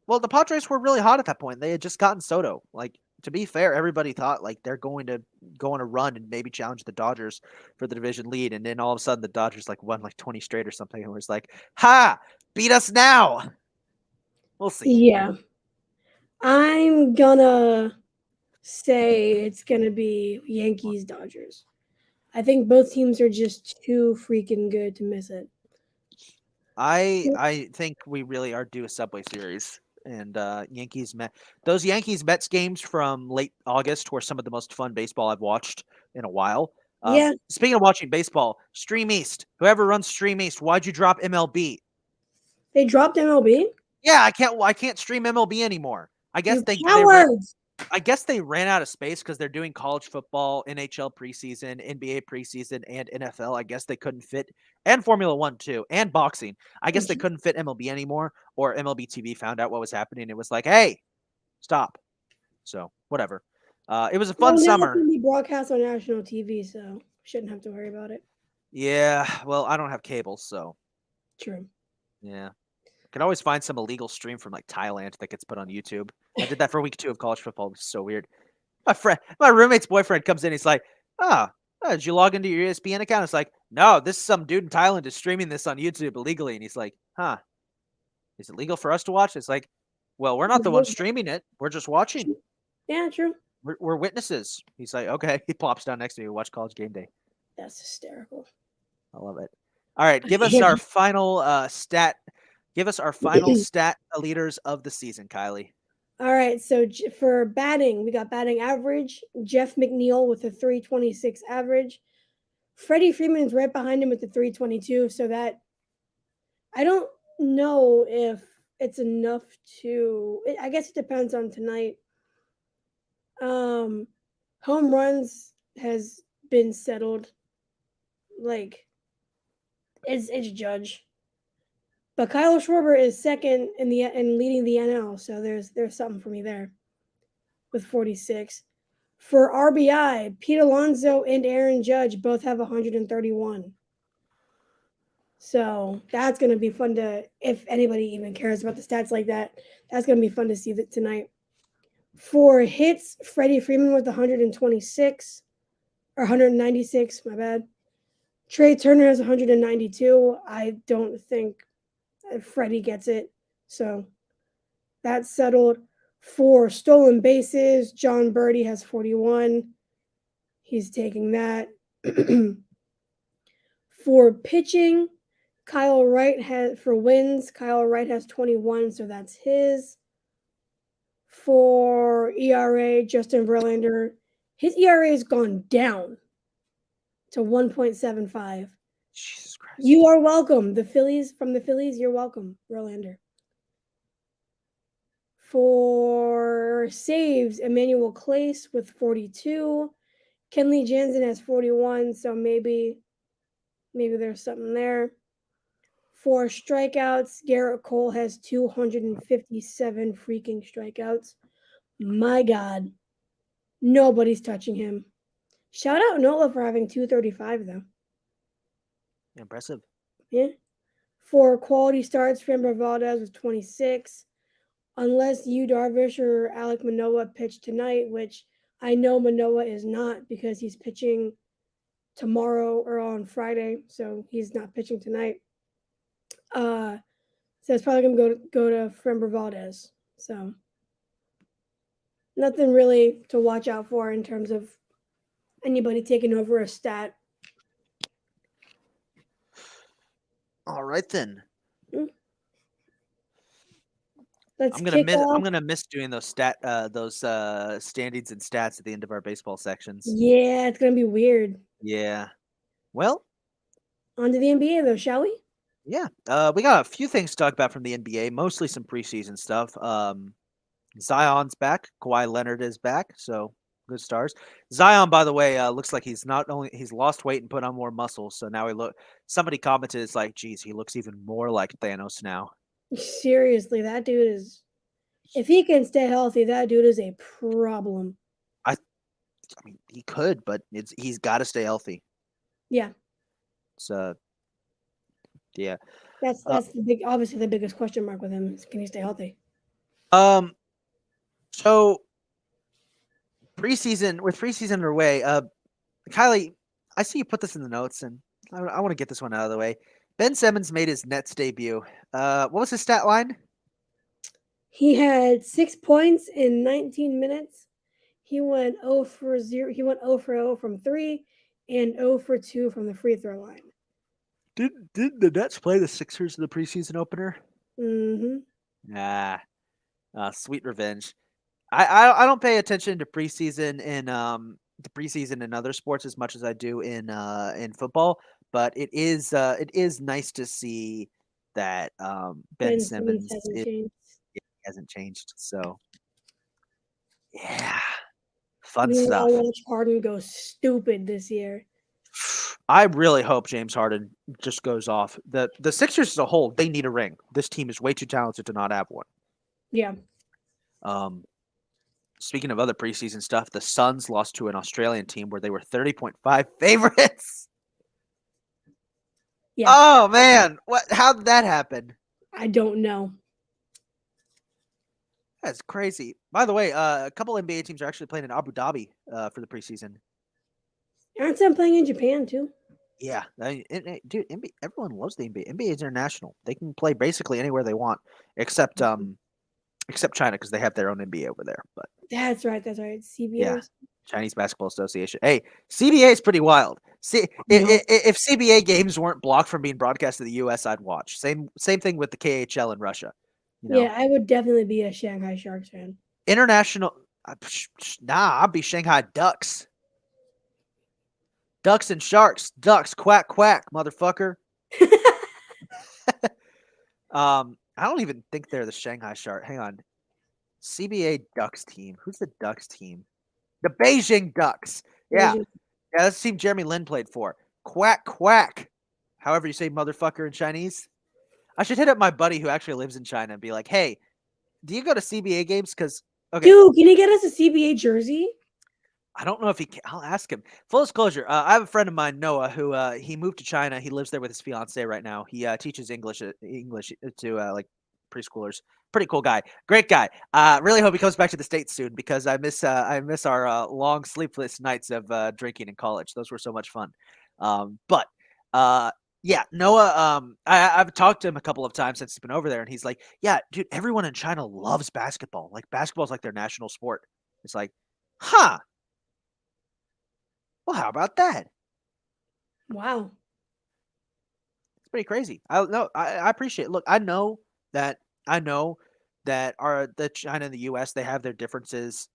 Speaker 1: well, the Padres were really hot at that point. They had just gotten Soto. Like, to be fair, everybody thought like they're going to go on a run and maybe challenge the Dodgers for the division lead, and then all of a sudden the Dodgers like won like 20 straight or something, and was like, "Ha! Beat us now." We'll see.
Speaker 2: Yeah. I'm gonna say it's gonna be Yankees Dodgers. I think both teams are just too freaking good to miss it.
Speaker 1: I think we really are due a Subway Series. And Yankees Met those Yankees Mets games from late August were some of the most fun baseball I've watched in a while.
Speaker 2: Yeah,
Speaker 1: Speaking of watching baseball, Stream East. Whoever runs Stream East, why'd you drop MLB?
Speaker 2: they dropped MLB.
Speaker 1: Yeah, I can't stream MLB anymore. I guess
Speaker 2: You
Speaker 1: they
Speaker 2: cowards.
Speaker 1: I guess they ran out of space because they're doing college football, NHL preseason, NBA preseason, and NFL. I guess they couldn't fit, and Formula One too, and boxing. I guess they couldn't fit MLB anymore, or MLB TV found out what was happening. It was like, hey, stop. So whatever. It was a fun
Speaker 2: Well, now it's
Speaker 1: summer.
Speaker 2: gonna be broadcast on national TV, so shouldn't have to worry about it.
Speaker 1: Yeah. Well, I don't have cable, so
Speaker 2: True.
Speaker 1: yeah. Can always find some illegal stream from like Thailand that gets put on YouTube. I did that for week 2 of college football. It was so weird. My roommate's boyfriend comes in. He's like, "Ah, did you log into your ESPN account?" It's like, "No, this is some dude in Thailand is streaming this on YouTube illegally." And he's like, "Huh? Is it legal for us to watch?" It's like, "Well, we're not the ones streaming it. We're just watching.
Speaker 2: Yeah, true.
Speaker 1: We're witnesses." He's like, "Okay." He plops down next to me. We watch College Game Day.
Speaker 2: That's hysterical.
Speaker 1: I love it. All right, give us our final stat. Give us our final stat leaders of the season, Kylie.
Speaker 2: All right, so for batting, we got batting average. Jeff McNeil with a 326 average. Freddie Freeman's right behind him with the 322. So that I don't know if it's enough to. I guess it depends on tonight. Um, home runs has been settled. Like it's Judge, but Kyle Schwarber is second in the and leading the NL. So there's something for me there with 46. For RBI, Pete Alonso and Aaron Judge both have 131. So that's going to be fun to, if anybody even cares about the stats like that, that's going to be fun to see that tonight. For hits, Freddie Freeman with 126 or 196, my bad. Trey Turner has 192. I don't think Freddie gets it. So that's settled. For stolen bases, John Birdie has 41. He's taking that. For pitching, Kyle Wright has for wins. Kyle Wright has 21, so that's his. For ERA, Justin Verlander, his ERA has gone down to 1.75.
Speaker 1: Jesus Christ.
Speaker 2: You are welcome. The Phillies, you're welcome, Verlander. For saves, Emmanuel Clace with 42. Kenley Jansen has 41, so maybe there's something there. For strikeouts, Garrett Cole has 257 freaking strikeouts. My God, nobody's touching him. Shout out Nola for having 235, though.
Speaker 1: Impressive.
Speaker 2: Yeah. For quality starts, Framber Valdez with 26. Unless Yu Darvish or Alek Manoah pitch tonight, which I know Manoah is not because he's pitching tomorrow or on Friday, so he's not pitching tonight. So it's probably gonna go to Framber Valdez. So nothing really to watch out for in terms of anybody taking over a stat.
Speaker 1: All right then.
Speaker 2: Let's
Speaker 1: I'm
Speaker 2: kick off.
Speaker 1: gonna miss doing those standings and stats at the end of our baseball sections.
Speaker 2: Yeah, it's gonna be weird.
Speaker 1: Yeah. Well,
Speaker 2: On to the NBA though, shall we?
Speaker 1: yeah. We got a few things to talk about from the NBA, mostly some preseason stuff. Zion's back. Kawhi Leonard is back. So good stars. Zion, by the way, looks like he's lost weight and put on more muscle. So now somebody commented, it's like, geez, he looks even more like Thanos now.
Speaker 2: Seriously, that dude is. If he can stay healthy, that dude is a problem.
Speaker 1: I mean, he could, but he's got to stay healthy.
Speaker 2: Yeah.
Speaker 1: So, yeah.
Speaker 2: That's obviously the biggest question mark with him is can he stay healthy?
Speaker 1: So preseason underway. Kylie, I see you put this in the notes, and I want to get this one out of the way. Ben Simmons made his Nets debut. What was his stat line?
Speaker 2: He had 6 points in 19 minutes. He went 0 for 0. He went 0 for 0 from 3 and 0 for 2 from the free throw line.
Speaker 1: Did the Nets play the Sixers in the preseason opener?
Speaker 2: Mm-hmm.
Speaker 1: Sweet revenge. I don't pay attention to preseason in other sports as much as I do in football, but it is nice to see that Ben Simmons
Speaker 2: hasn't changed.
Speaker 1: hasn't changed. So Yeah, fun
Speaker 2: We
Speaker 1: stuff.
Speaker 2: all watch Harden go stupid this year.
Speaker 1: I really hope James Harden just goes off. The Sixers as a whole, they need a ring. This team is way too talented to not have one.
Speaker 2: Yeah.
Speaker 1: Um, Speaking of other preseason stuff, the Suns lost to an Australian team where they were 30.5 favorites.
Speaker 2: Yeah.
Speaker 1: Oh man, how did that happen?
Speaker 2: I don't know.
Speaker 1: That's crazy. By the way, a couple NBA teams are actually playing in Abu Dhabi for the preseason.
Speaker 2: Aren't some playing in Japan too?
Speaker 1: Yeah, dude, NBA, everyone loves the NBA. NBA is international. They can play basically anywhere they want, except China because they have their own NBA over there. But
Speaker 2: That's right. That's right.
Speaker 1: yeah,
Speaker 2: CBA.
Speaker 1: Chinese Basketball Association. Hey, CBA is pretty wild. See,
Speaker 2: No.
Speaker 1: if CBA games weren't blocked from being broadcast to the U.S., I'd watch. Same thing with the KHL in Russia. You know,
Speaker 2: Yeah, I would definitely be a Shanghai Sharks fan.
Speaker 1: international. Nah, I'd be Shanghai Ducks. Ducks and Sharks. Ducks, quack quack, motherfucker. I don't even think they're the Shanghai Shark. Hang on, CBA Ducks team. Who's the Ducks team? The Beijing Ducks. Yeah,
Speaker 2: Asian-
Speaker 1: yeah, that's the team Jeremy Lin played for. Quack quack. However you say motherfucker in Chinese. I should hit up my buddy who actually lives in China and be like, "Hey, do you go to CBA games?" Because okay,
Speaker 2: Dude, can you get us a CBA jersey?
Speaker 1: I don't know if he can. I'll ask him. Full disclosure, I have a friend of mine, Noah, who he moved to China. He lives there with his fiance right now. He teaches English to like preschoolers. Pretty cool guy, great guy. Really hope he comes back to the States soon because I miss our long sleepless nights of drinking in college. Those were so much fun. But yeah, Noah. I've talked to him a couple of times since he's been over there, and he's like, "Yeah, dude, everyone in China loves basketball. Like basketball's like their national sport." It's like, huh. Well, how about that?
Speaker 2: Wow.
Speaker 1: It's pretty crazy. I no, I appreciate it. Look, that I know that our the China and the US they have their differences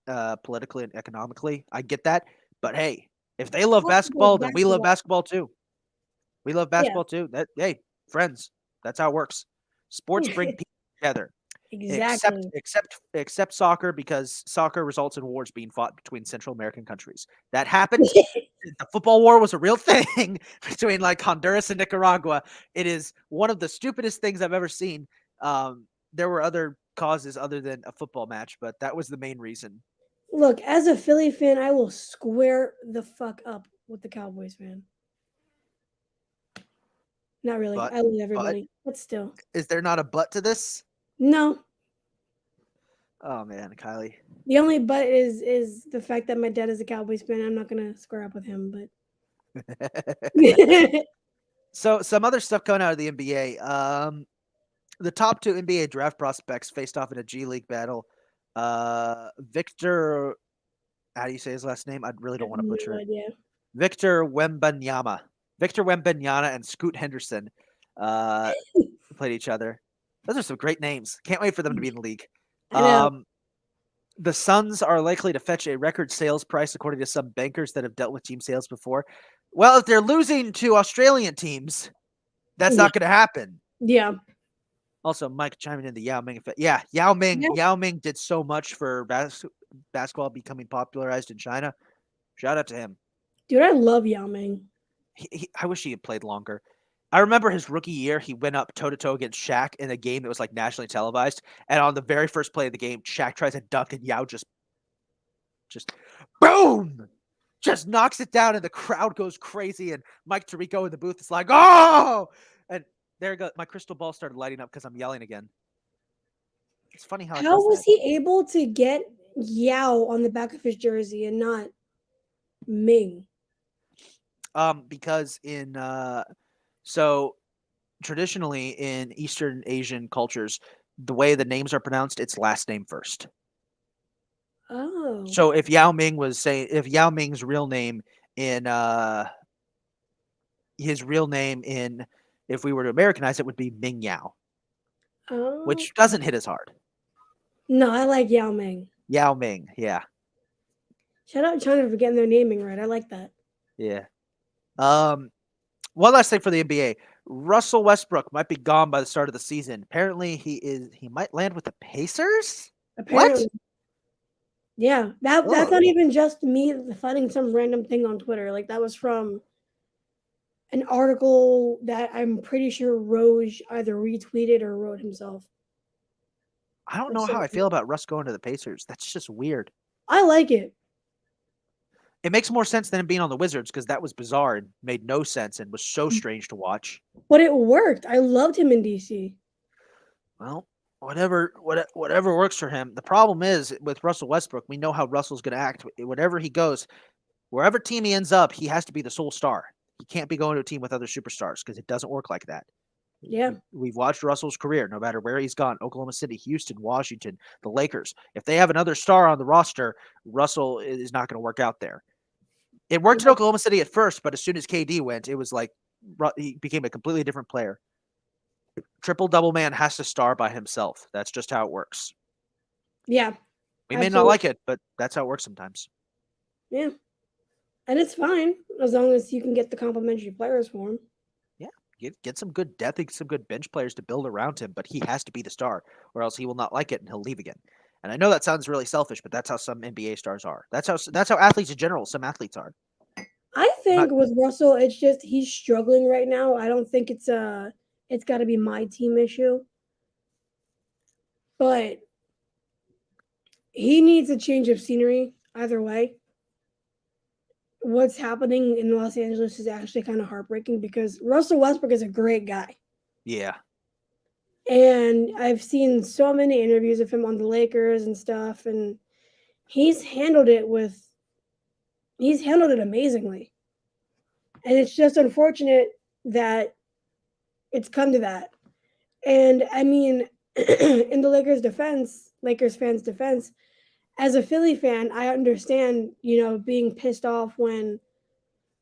Speaker 1: politically and economically. I get that. But hey, if they love
Speaker 2: Basketball is
Speaker 1: basketball, then we love
Speaker 2: basketball.
Speaker 1: basketball too. We love
Speaker 2: Yeah.
Speaker 1: basketball too. That hey, friends, that's how it works. Sports bring people together. Except
Speaker 2: Exactly.
Speaker 1: except except soccer because soccer results in wars being fought between Central American countries. That happened. The football war was a real thing between like Honduras and Nicaragua. It is one of the stupidest things I've ever seen. There were other causes other than a football match, but that was the main reason.
Speaker 2: Look, as a Philly fan, I will square the fuck up with the Cowboys fan. Not really.
Speaker 1: But
Speaker 2: I love
Speaker 1: but
Speaker 2: everybody, but still.
Speaker 1: is there not a but to this?
Speaker 2: No.
Speaker 1: Oh man, Kylie.
Speaker 2: The only but is the fact that my dad is a Cowboys fan. I'm not gonna square up with him, but
Speaker 1: So some other stuff coming out of the NBA. The top two NBA draft prospects faced off in a G League battle. Victor, how do you say his last name? I really
Speaker 2: I
Speaker 1: don't
Speaker 2: have
Speaker 1: want to butcher
Speaker 2: no
Speaker 1: it.
Speaker 2: idea.
Speaker 1: Victor Wembanyama. Victor Wembanyama and Scoot Henderson uh, played each other. Those are some great names. Can't wait for them to be in the league.
Speaker 2: I know.
Speaker 1: The Suns are likely to fetch a record sales price, according to some bankers that have dealt with team sales before. Well, if they're losing to Australian teams, that's
Speaker 2: Yeah.
Speaker 1: not going to happen.
Speaker 2: Yeah.
Speaker 1: Also, Mike chiming in the Yao Ming effect. Yeah, Yao Ming.
Speaker 2: Yeah.
Speaker 1: Yao Ming did so much for basketball becoming popularized in China. Shout out to him.
Speaker 2: Dude, I love Yao Ming.
Speaker 1: I wish he had played longer. I remember his rookie year, he went up toe to toe against Shaq in a game that was like nationally televised. And on the very first play of the game, Shaq tries to dunk and Yao just boom, just knocks it down, and the crowd goes crazy. And Mike Tirico in the booth is like, "Oh!" And there goes my crystal ball started lighting up because I'm yelling again. It's funny how it
Speaker 2: How
Speaker 1: does
Speaker 2: was
Speaker 1: that.
Speaker 2: he able to get Yao on the back of his jersey and not Ming?
Speaker 1: Because in so traditionally in Eastern Asian cultures, the way the names are pronounced, it's last name first.
Speaker 2: Oh.
Speaker 1: So if Yao Ming's real name in his real name in if we were to Americanize it would be Ming Yao,
Speaker 2: Oh.
Speaker 1: which doesn't hit as hard.
Speaker 2: No, I like Yao Ming.
Speaker 1: Yao Ming, yeah,
Speaker 2: Shout out China for getting their naming right. I like that.
Speaker 1: yeah. Um, One last thing for the NBA: Russell Westbrook might be gone by the start of the season. Apparently, he might land with the Pacers. What?
Speaker 2: Apparently. Yeah, that's
Speaker 1: Ugh.
Speaker 2: not even just me finding some random thing on Twitter. Like that was from an article that I'm pretty sure Roj either retweeted or wrote himself.
Speaker 1: I don't
Speaker 2: Or
Speaker 1: know how I
Speaker 2: something.
Speaker 1: feel about Russ going to the Pacers. That's just weird.
Speaker 2: I like it.
Speaker 1: It makes more sense than him being on the Wizards because that was bizarre and made no sense and was so strange to watch.
Speaker 2: But it worked. I loved him in DC.
Speaker 1: Well, whatever works for him. The problem is with Russell Westbrook, we know how Russell's going to act. Wherever he goes, wherever team he ends up, he has to be the sole star. He can't be going to a team with other superstars because it doesn't work like that.
Speaker 2: Yeah.
Speaker 1: We've watched Russell's career, no matter where he's gone, Oklahoma City, Houston, Washington, the Lakers. If they have another star on the roster, Russell is not going to work out there. It worked in Oklahoma City at first, but as soon as KD went, it was like he became a completely different player. Triple double man has to star by himself. That's just how it works.
Speaker 2: Yeah.
Speaker 1: We may not
Speaker 2: Absolutely.
Speaker 1: like it, but that's how it works sometimes.
Speaker 2: Yeah. And it's fine as long as you can get the complimentary players for him.
Speaker 1: Yeah, get some good depth, get some good bench players to build around him, but he has to be the star, or else he will not like it and he'll leave again. And I know that sounds really selfish, but that's how some NBA stars are. That's how athletes in general, some athletes are.
Speaker 2: I
Speaker 1: I'm
Speaker 2: think
Speaker 1: not.
Speaker 2: with Russell, it's just he's struggling right now. I don't think it's got to be my team issue, but he needs a change of scenery either way. What's happening in Los Angeles is actually kind of heartbreaking because Russell Westbrook is a great guy.
Speaker 1: Yeah,
Speaker 2: And I've seen so many interviews of him on the Lakers and stuff, and he's handled it with he's handled it amazingly. And it's just unfortunate that it's come to that. And I mean, in the Lakers fans' defense, as a Philly fan, I understand, being pissed off when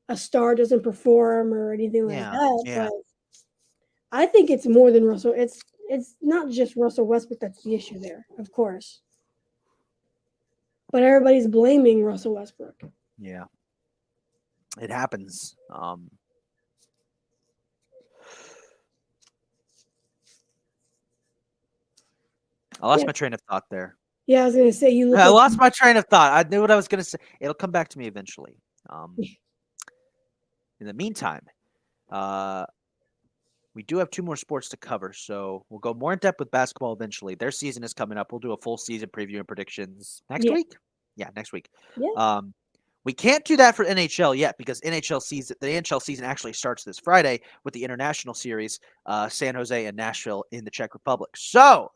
Speaker 2: a star doesn't perform or anything like
Speaker 1: yeah,
Speaker 2: that.
Speaker 1: yeah.
Speaker 2: But I think it's more than Russell. It's not just Russell Westbrook that's the issue there, of course. But everybody's blaming Russell Westbrook.
Speaker 1: Yeah, it happens. I lost
Speaker 2: Yeah,
Speaker 1: my train of thought there.
Speaker 2: yeah. I was gonna say you look
Speaker 1: I
Speaker 2: like
Speaker 1: lost my train of thought. I knew what I was going to say. It'll come back to me eventually. In the meantime, uh, we do have two more sports to cover, so we'll go more in depth with basketball eventually. Their season is coming up. We'll do a full season preview and predictions next
Speaker 2: yeah,
Speaker 1: week. Yeah, next week.
Speaker 2: yeah,
Speaker 1: Um, we can't do that for NHL yet because the NHL season actually starts this Friday with the international series, San Jose and Nashville in the Czech Republic. So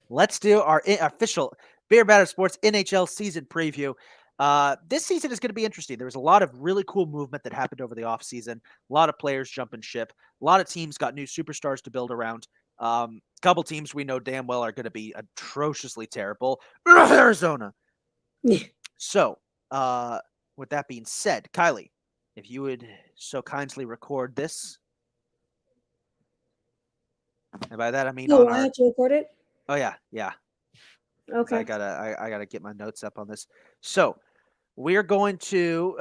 Speaker 1: let's do our official Beer Batter Sports NHL season preview. This season is going to be interesting. There was a lot of really cool movement that happened over the offseason. A lot of players jumping ship. A lot of teams got new superstars to build around. A couple teams we know damn well are going to be atrociously terrible. Arizona.
Speaker 2: yeah.
Speaker 1: So, with that being said, Kylie, if you would so kindly record this, and by that I mean on
Speaker 2: Oh, I
Speaker 1: our.
Speaker 2: have to record it.
Speaker 1: Oh yeah, yeah. Because
Speaker 2: Okay.
Speaker 1: I gotta get my notes up on this. So we're going to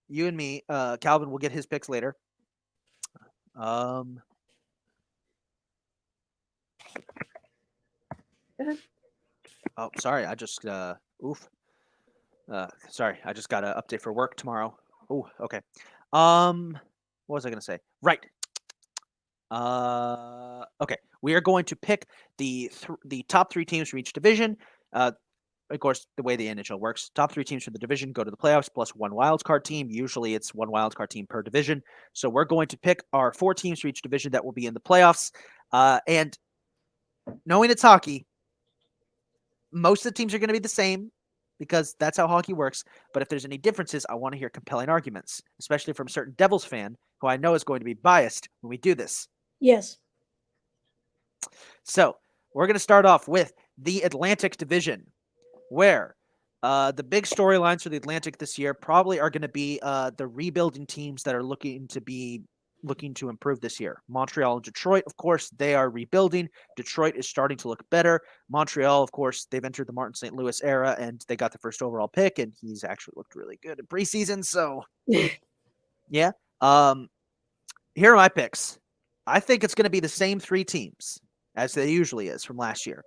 Speaker 1: you and me, Calvin will get his picks later. Um,
Speaker 2: Uh-huh.
Speaker 1: oh, sorry, I just oof. Sorry, I just got an update for work tomorrow. Oh, okay. What was I gonna say? Right. Okay. We are going to pick the top three teams from each division. Of course, the way the NHL works, top three teams from the division go to the playoffs plus one wildcard team. Usually it's one wildcard team per division. So we're going to pick our four teams for each division that will be in the playoffs. And knowing it's hockey, most of the teams are going to be the same because that's how hockey works. But if there's any differences, I want to hear compelling arguments, especially from a certain Devils fan who I know is going to be biased when we do this.
Speaker 2: Yes.
Speaker 1: So we're going to start off with the Atlantic Division, where the big storylines for the Atlantic this year probably are going to be the rebuilding teams that are looking to improve this year. Montreal and Detroit, of course, they are rebuilding. Detroit is starting to look better. Montreal, of course, they've entered the Martin St. Louis era and they got the first overall pick, and he's actually looked really good in preseason. So, yeah. Um, Here are my picks. I think it's going to be the same three teams as they usually is from last year.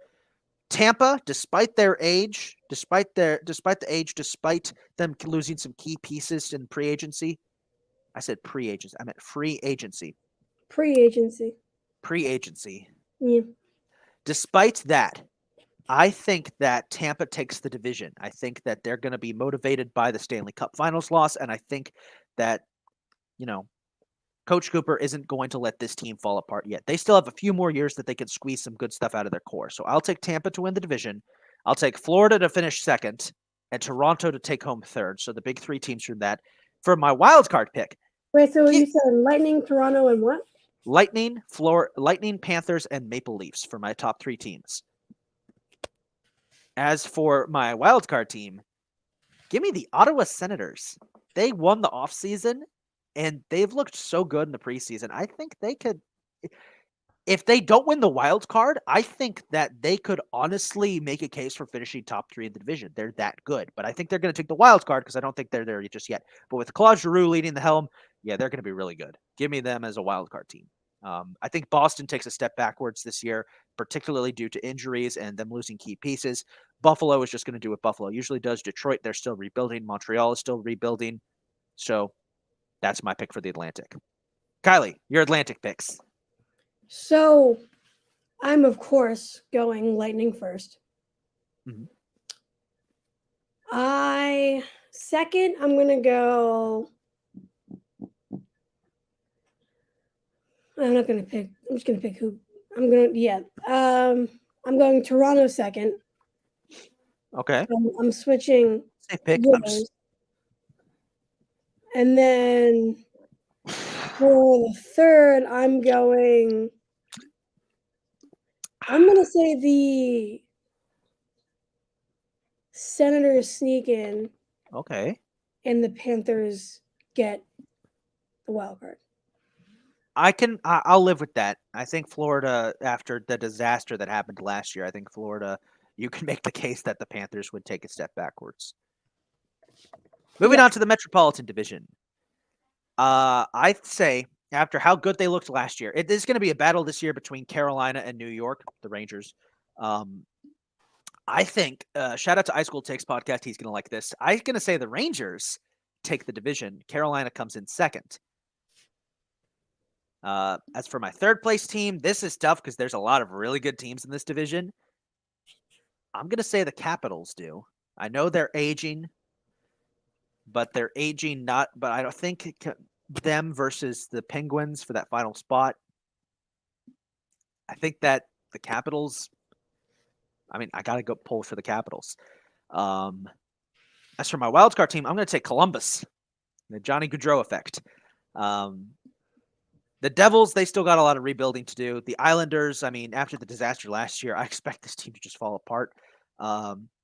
Speaker 1: Tampa, despite their age, despite them losing some key pieces in free agency. I said pre-agency. I meant free agency.
Speaker 2: Pre-agency.
Speaker 1: Pre-agency.
Speaker 2: Yeah.
Speaker 1: Despite that, I think that Tampa takes the division. I think that they're going to be motivated by the Stanley Cup Finals loss, and I think that, you know, Coach Cooper isn't going to let this team fall apart yet. They still have a few more years that they can squeeze some good stuff out of their core. So I'll take Tampa to win the division. I'll take Florida to finish second and Toronto to take home third. So the big three teams from that. For my wild card pick,
Speaker 2: Wait, so you said Lightning, Toronto, and what?
Speaker 1: Lightning, Panthers, and Maple Leafs for my top three teams. As for my wild card team, give me the Ottawa Senators. They won the offseason, and they've looked so good in the preseason. I think they could, if they don't win the wild card, I think that they could honestly make a case for finishing top three in the division. They're that good, but I think they're going to take the wild card because I don't think they're there just yet. But with Claude Giroux leading the helm, yeah, they're going to be really good. Give me them as a wild card team. I think Boston takes a step backwards this year, particularly due to injuries and them losing key pieces. Buffalo is just going to do what Buffalo usually does. Detroit, they're still rebuilding. Montreal is still rebuilding. So that's my pick for the Atlantic. Kylie, your Atlantic picks.
Speaker 2: So I'm, of course, going Lightning first.
Speaker 1: Mhm.
Speaker 2: Second, I'm going to go. I'm not going to pick. I'm just going to pick who. I'm going Toronto second.
Speaker 1: Okay.
Speaker 2: I'm switching.
Speaker 1: Safe pick.
Speaker 2: And then for the third, I'm going to say the Senators sneak in.
Speaker 1: Okay.
Speaker 2: And the Panthers get the wild card.
Speaker 1: I'll live with that. I think Florida, after the disaster that happened last year, I think Florida, you can make the case that the Panthers would take a step backwards. Moving on to the Metropolitan Division. I'd say after how good they looked last year, it is going to be a battle this year between Carolina and New York, the Rangers. I think, shout out to Ice School Takes podcast. He's going to like this. I'm going to say the Rangers take the division. Carolina comes in second. As for my third place team, this is tough because there's a lot of really good teams in this division. I'm going to say the Capitals do. I know they're aging, but they're aging not, but I don't think them versus the Penguins for that final spot. I think that the Capitals, I got to go pull for the Capitals. As for my wildcard team, I'm going to take Columbus, the Johnny Gaudreau effect. The Devils, they still got a lot of rebuilding to do. The Islanders, after the disaster last year, I expect this team to just fall apart.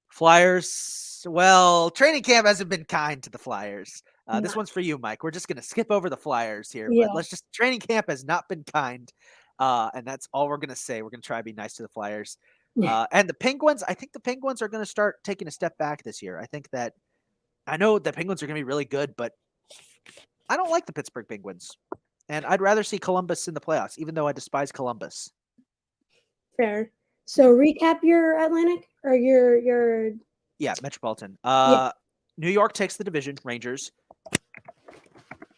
Speaker 1: Flyers, well, training camp hasn't been kind to the Flyers. This one's for you, Mike. We're just going to skip over the Flyers here, but training camp has not been kind. And that's all we're going to say. We're going to try to be nice to the Flyers. And the Penguins, I think the Penguins are going to start taking a step back this year. I know the Penguins are going to be really good, but I don't like the Pittsburgh Penguins. And I'd rather see Columbus in the playoffs, even though I despise Columbus.
Speaker 2: Fair. So recap your Atlantic or your
Speaker 1: Yeah, Metropolitan. New York takes the division, Rangers.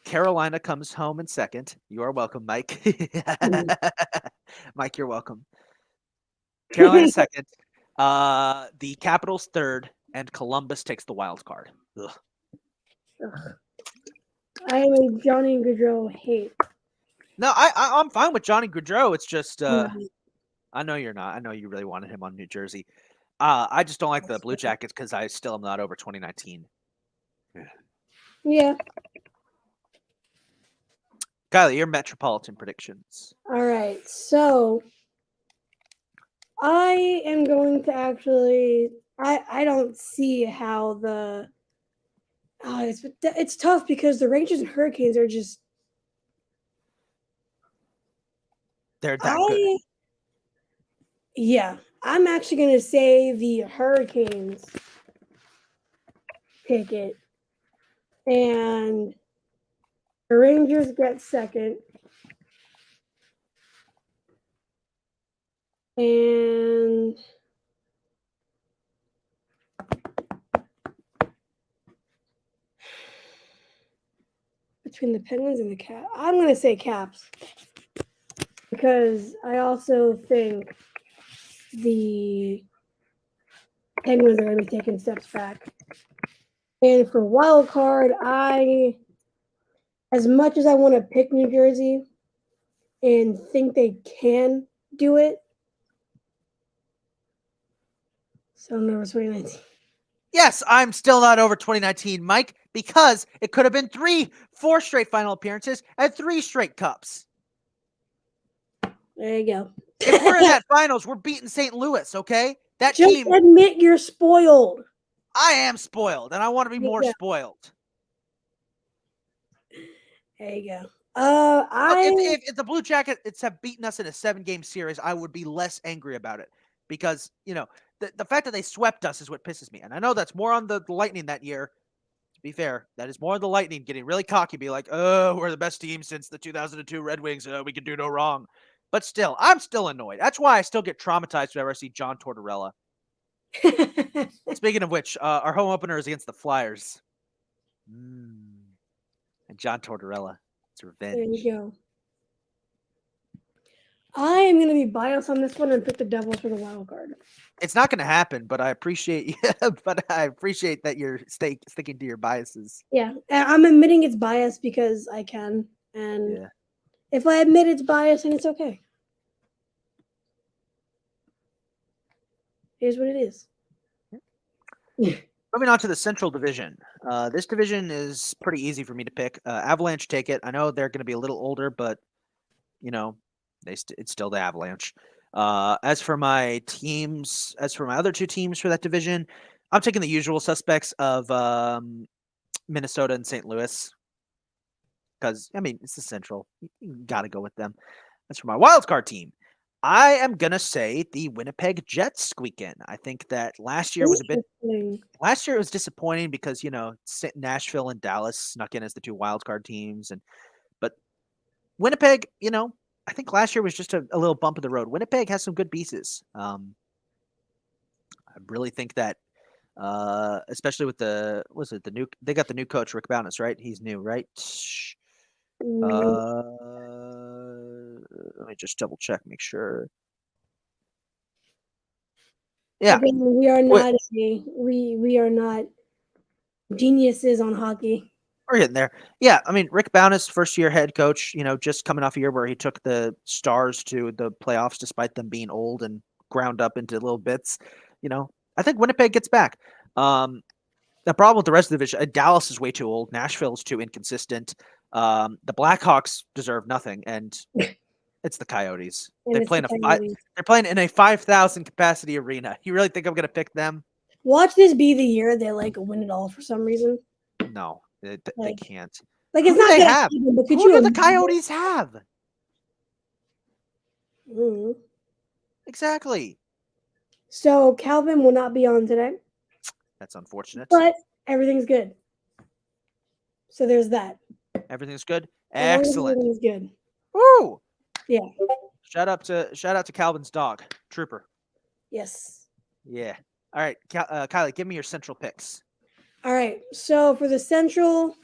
Speaker 1: Carolina comes home in second. You are welcome, Mike. Mike, you're welcome. Carolina second. The Capitals third, and Columbus takes the wild card. Ugh.
Speaker 2: I am a Johnny Gaudreau hate.
Speaker 1: No, I'm fine with Johnny Gaudreau. It's just I know you're not. I know you really wanted him on New Jersey. I just don't like the Blue Jackets because I still am not over 2019.
Speaker 2: Yeah.
Speaker 1: Kylie, your Metropolitan predictions.
Speaker 2: All right. So I am going to actually I don't see how the it's tough because the Rangers and Hurricanes are just
Speaker 1: they're that good.
Speaker 2: Yeah, I'm actually going to say the Hurricanes take it, and the Rangers get second, and between the Penguins and the Caps. I'm going to say Caps because I also think the Penguins are going to be taking steps back. And for wild card, as much as I want to pick New Jersey and think they can do it, so I'm nervous 2019.
Speaker 1: Yes, I'm still not over 2019, Mike, because it could have been 4 straight final appearances and 3 straight cups.
Speaker 2: There you go.
Speaker 1: If we're in that finals, we're beating St. Louis, okay? That
Speaker 2: Just
Speaker 1: team,
Speaker 2: admit you're spoiled.
Speaker 1: I am spoiled, and I want to be more spoiled.
Speaker 2: There you go.
Speaker 1: Look, if the Blue Jackets have beaten us in a 7-game series, I would be less angry about it because, the fact that they swept us is what pisses me. And I know that's more on the Lightning that year. To be fair, that is more on the Lightning getting really cocky, be like, oh, we're the best team since the 2002 Red Wings. We can do no wrong. But still, I'm still annoyed. That's why I still get traumatized whenever I see John Tortorella. Speaking of which, our home opener is against the Flyers. And John Tortorella. It's revenge.
Speaker 2: There you go. I am going to be biased on this one and pick the Devils for the wild card.
Speaker 1: It's not going to happen, but I appreciate that you're sticking to your biases.
Speaker 2: Yeah, I'm admitting it's biased because I can, and if I admit it's biased, then it's okay. Here's what it is.
Speaker 1: Moving on to the Central Division. This division is pretty easy for me to pick. Avalanche take it. I know they're going to be a little older, but it's still the Avalanche. As for my other 2 teams for that division, I'm taking the usual suspects of Minnesota and St. Louis because it's the Central. You got to go with them. As for my wild card team, I am gonna say the Winnipeg Jets squeak in. I think that last year it was disappointing because Nashville and Dallas snuck in as the 2 wild card teams, but Winnipeg, I think last year was just a little bump in the road. Winnipeg has some good pieces. I really think that, especially with they got the new coach Rick Bowness, right? He's new, right? Let me just double check, make sure. Yeah,
Speaker 2: again, we are not geniuses on hockey.
Speaker 1: We're getting there. Yeah, Rick Bowness, first-year head coach, just coming off a year where he took the Stars to the playoffs despite them being old and ground up into little bits. I think Winnipeg gets back. The problem with the rest of the division, Dallas is way too old. Nashville is too inconsistent. The Blackhawks deserve nothing, and it's the Coyotes. They're playing in a 5,000 capacity arena. You really think I'm going to pick them?
Speaker 2: Watch this be the year they win it all for some reason.
Speaker 1: No. They can't.
Speaker 2: It's not
Speaker 1: they have. Who do the Coyotes have?
Speaker 2: Mm-hmm.
Speaker 1: Exactly.
Speaker 2: So Calvin will not be on today.
Speaker 1: That's unfortunate.
Speaker 2: But everything's good. So there's that.
Speaker 1: Everything's good. Excellent.
Speaker 2: Everything's good.
Speaker 1: Woo!
Speaker 2: Yeah.
Speaker 1: Shout out to Calvin's dog, Trooper.
Speaker 2: Yes.
Speaker 1: Yeah. All right, Kylie, give me your Central picks.
Speaker 2: All right, so for the Central,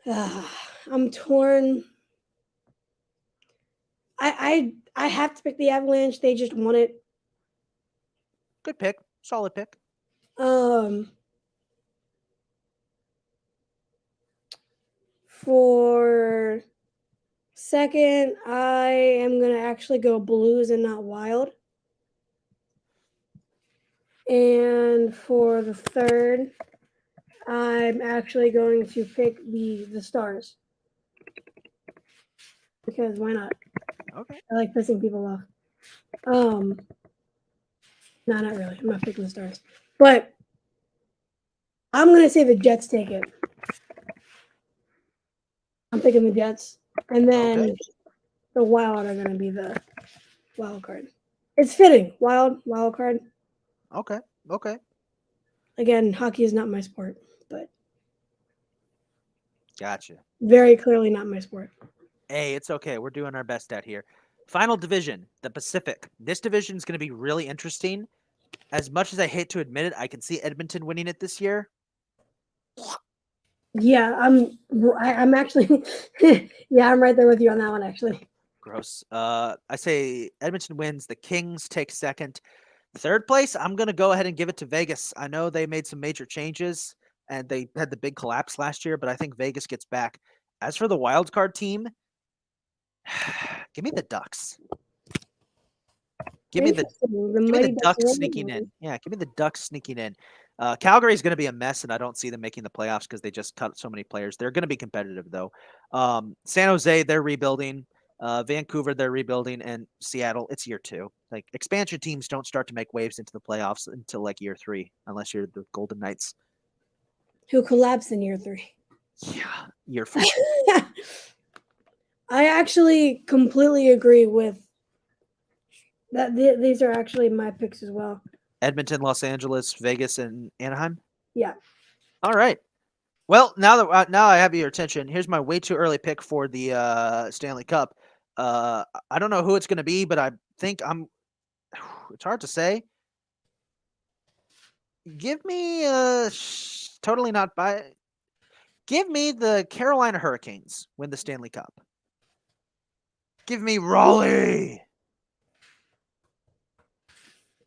Speaker 2: I'm torn. I have to pick the Avalanche. They just won it.
Speaker 1: Good pick. Solid pick.
Speaker 2: For second, I am going to actually go Blues and not Wild. And for the third, I'm actually going to pick the Stars. Because why not?
Speaker 1: Okay.
Speaker 2: I like pissing people off. No, not really. I'm not picking the Stars. But I'm going to say the Jets take it. I'm picking the Jets. And then the Wild are going to be the wild card. It's fitting. Wild card.
Speaker 1: Okay.
Speaker 2: Again, hockey is not my sport, but
Speaker 1: gotcha.
Speaker 2: Very clearly not my sport.
Speaker 1: Hey, it's okay. We're doing our best out here. Final division, the Pacific. This division is going to be really interesting. As much as I hate to admit it, I can see Edmonton winning it this year.
Speaker 2: Yeah, I'm actually yeah, I'm right there with you on that one actually.
Speaker 1: Gross. I say Edmonton wins. The Kings take second. Third place, I'm gonna go ahead and give it to Vegas. I know they made some major changes and they had the big collapse last year, but I think Vegas gets back. As for the wild card team, give me the Ducks. Give me the
Speaker 2: Interesting. The
Speaker 1: give me the
Speaker 2: Mighty Ducks
Speaker 1: Ducks sneaking
Speaker 2: Red.
Speaker 1: in. Yeah, give me the Ducks sneaking in. Calgary is going to be a mess, and I don't see them making the playoffs because they just cut so many players. They're going to be competitive though. San Jose, they're rebuilding. Vancouver, they're rebuilding, and Seattle, it's year 2. Like expansion teams don't start to make waves into the playoffs until like year 3, unless you're the Golden Knights.
Speaker 2: Who collapsed in year 3.
Speaker 1: Yeah, year 4.
Speaker 2: I actually completely agree with that. These are actually my picks as well.
Speaker 1: Edmonton, Los Angeles, Vegas, and Anaheim.
Speaker 2: Yeah.
Speaker 1: All right. Well, now I have your attention. Here's my way too early pick for the Stanley Cup. I don't know who it's going to be, but I think I'm. It's hard to say. Give me totally not by. Give me the Carolina Hurricanes win the Stanley Cup. Give me Raleigh.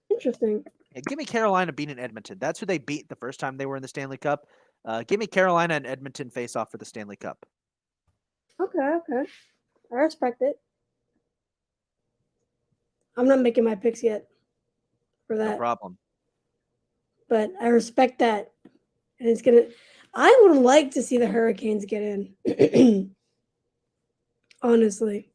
Speaker 2: Interesting.
Speaker 1: Yeah, give me Carolina beating Edmonton. That's who they beat the first time they were in the Stanley Cup. Give me Carolina and Edmonton face off for the Stanley Cup.
Speaker 2: Okay, okay. I respect it. I'm not making my picks yet for
Speaker 1: No
Speaker 2: that,
Speaker 1: problem.
Speaker 2: but I respect that. And it's gonna. I would like to see the Hurricanes get in. Honestly,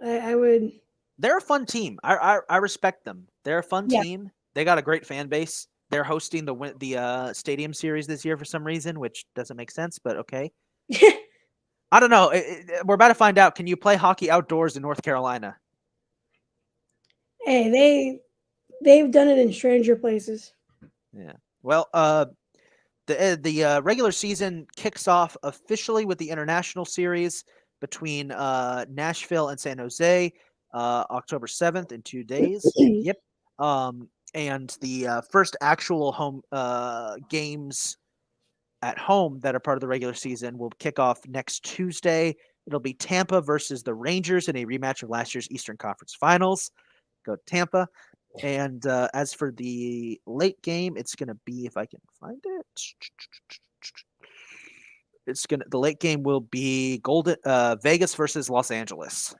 Speaker 2: I would.
Speaker 1: They're a fun team. I respect them. They're a fun
Speaker 2: Yeah.
Speaker 1: team. They got a great fan base. They're hosting the stadium series this year for some reason, which doesn't make sense, but okay. I don't know. We're about to find out. Can you play hockey outdoors in North Carolina?
Speaker 2: Hey, they've done it in stranger places.
Speaker 1: Yeah. Well, the regular season kicks off officially with the international series between Nashville and San Jose, October 7th in 2 days. Yep. And the first actual home games at home that are part of the regular season will kick off next Tuesday. It'll be Tampa versus the Rangers in a rematch of last year's Eastern Conference Finals. Go Tampa. And as for the late game, it's going to be, if I can find it, the late game will be Vegas versus Los Angeles.